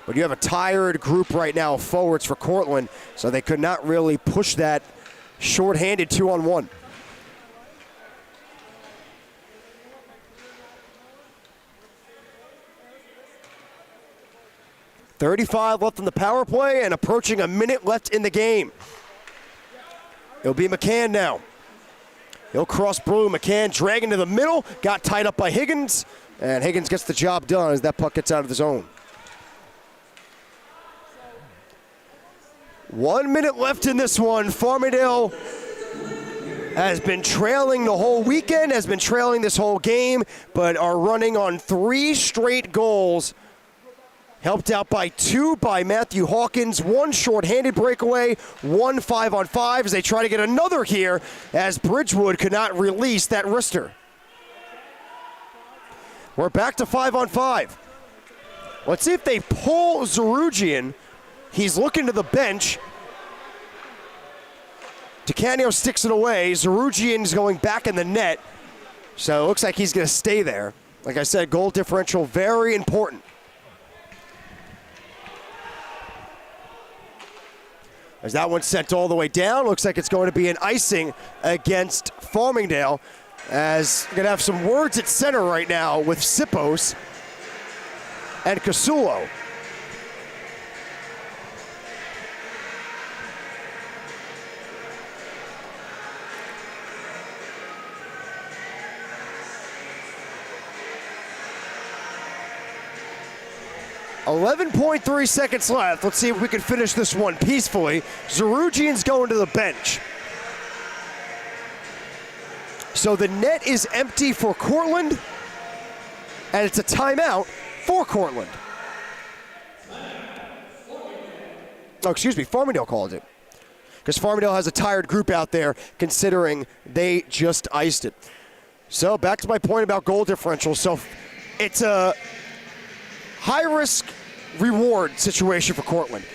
But you have a tired group right now of forwards for Cortland, so they could not really push that shorthanded 2-on-1. .35 left in the power play and approaching a minute left in the game. It'll be McCann now. He'll cross Brew. McCann dragging to the middle. Got tied up by Higgins. And Higgins gets the job done as that puck gets out of the zone. 1 minute left in this one. Farmingdale has been trailing the whole weekend, has been trailing this whole game, but are running on 3 straight goals. Helped out by 2 by Matthew Hawkins, 1 shorthanded breakaway, 1 5-on-5 as they try to get another here as Bridgewood could not release that wrister. We're back to 5-on-5. Let's see if they pull Zarugian. He's looking to the bench. DeCanio sticks it away. Zarugian's going back in the net. So it looks like he's going to stay there. Like I said, goal differential, very important. As that one's sent all the way down, looks like it's going to be an icing against Farmingdale. As we're going to have some words at center right now with Sipos and Casulo. .3 seconds left. Let's see if we can finish this one peacefully. Zarugian's going to the bench. So the net is empty for Cortland, and it's a timeout for Cortland. Oh, excuse me, Farmingdale called it. Because Farmingdale has a tired group out there considering they just iced it. So back to my point about goal differential. So it's a high-risk reward situation for Cortland.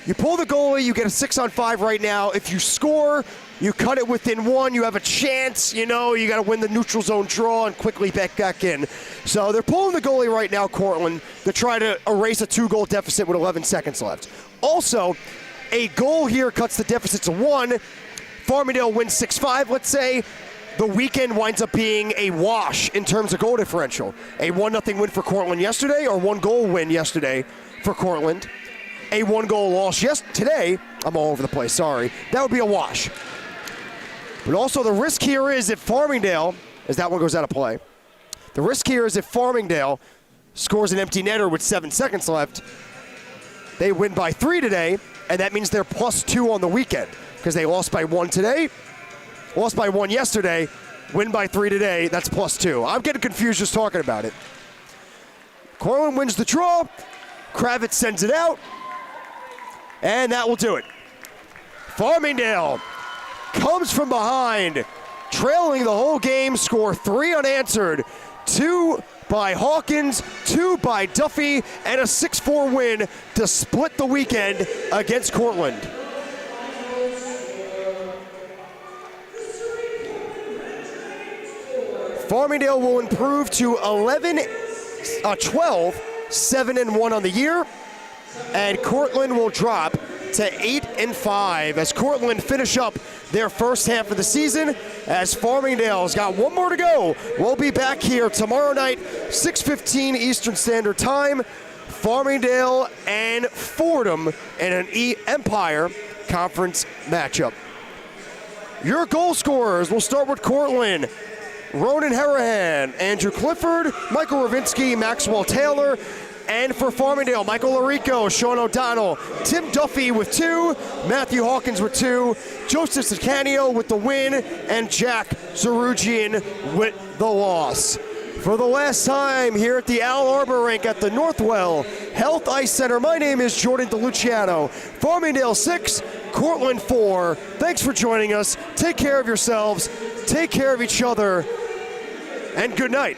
You pull the goalie, you get a 6-on-5 right now. If you score, you cut it within 1, you have a chance, you got to win the neutral zone draw and quickly back in. So they're pulling the goalie right now, Cortland, to try to erase a 2-goal deficit with 11 seconds left. Also, a goal here cuts the deficit to 1. Farmingdale wins 6-5, let's say. The weekend winds up being a wash in terms of goal differential. A 1-0 win for Cortland yesterday, or 1-goal win yesterday for Cortland. A 1-goal loss today. I'm all over the place, sorry. That would be a wash. But also the risk here is if Farmingdale, as that one goes out of play, the risk here is if Farmingdale scores an empty netter with 7 seconds left, they win by 3 today, and that means they're +2 on the weekend because they lost by 1 today. Lost by 1 yesterday, win by 3 today, that's +2. I'm getting confused just talking about it. Cortland wins the draw, Kravitz sends it out, and that will do it. Farmingdale comes from behind, trailing the whole game, score 3 unanswered 2 by Hawkins, 2 by Duffy, and a 6-4 win to split the weekend against Cortland. Farmingdale will improve to 12, 7-1 on the year, and Cortland will drop to 8-5 as Cortland finish up their first half of the season. As Farmingdale's got one more to go. We'll be back here tomorrow night, 6:15 Eastern Standard Time. Farmingdale and Fordham in an Empire Conference matchup. Your goal scorers will start with Cortland. Ronan Harahan, Andrew Clifford, Michael Ravinsky, Maxwell Taylor, and for Farmingdale, Michael Larico, Sean O'Donnell, Tim Duffy with 2, Matthew Hawkins with 2, Joseph Sicanio with the win, and Jack Zarugian with the loss. For the last time here at the Al Arbor Rink at the Northwell Health Ice Center, my name is Jordan DeLuciano. Farmingdale 6, Cortland 4. Thanks for joining us. Take care of yourselves, take care of each other, and good night.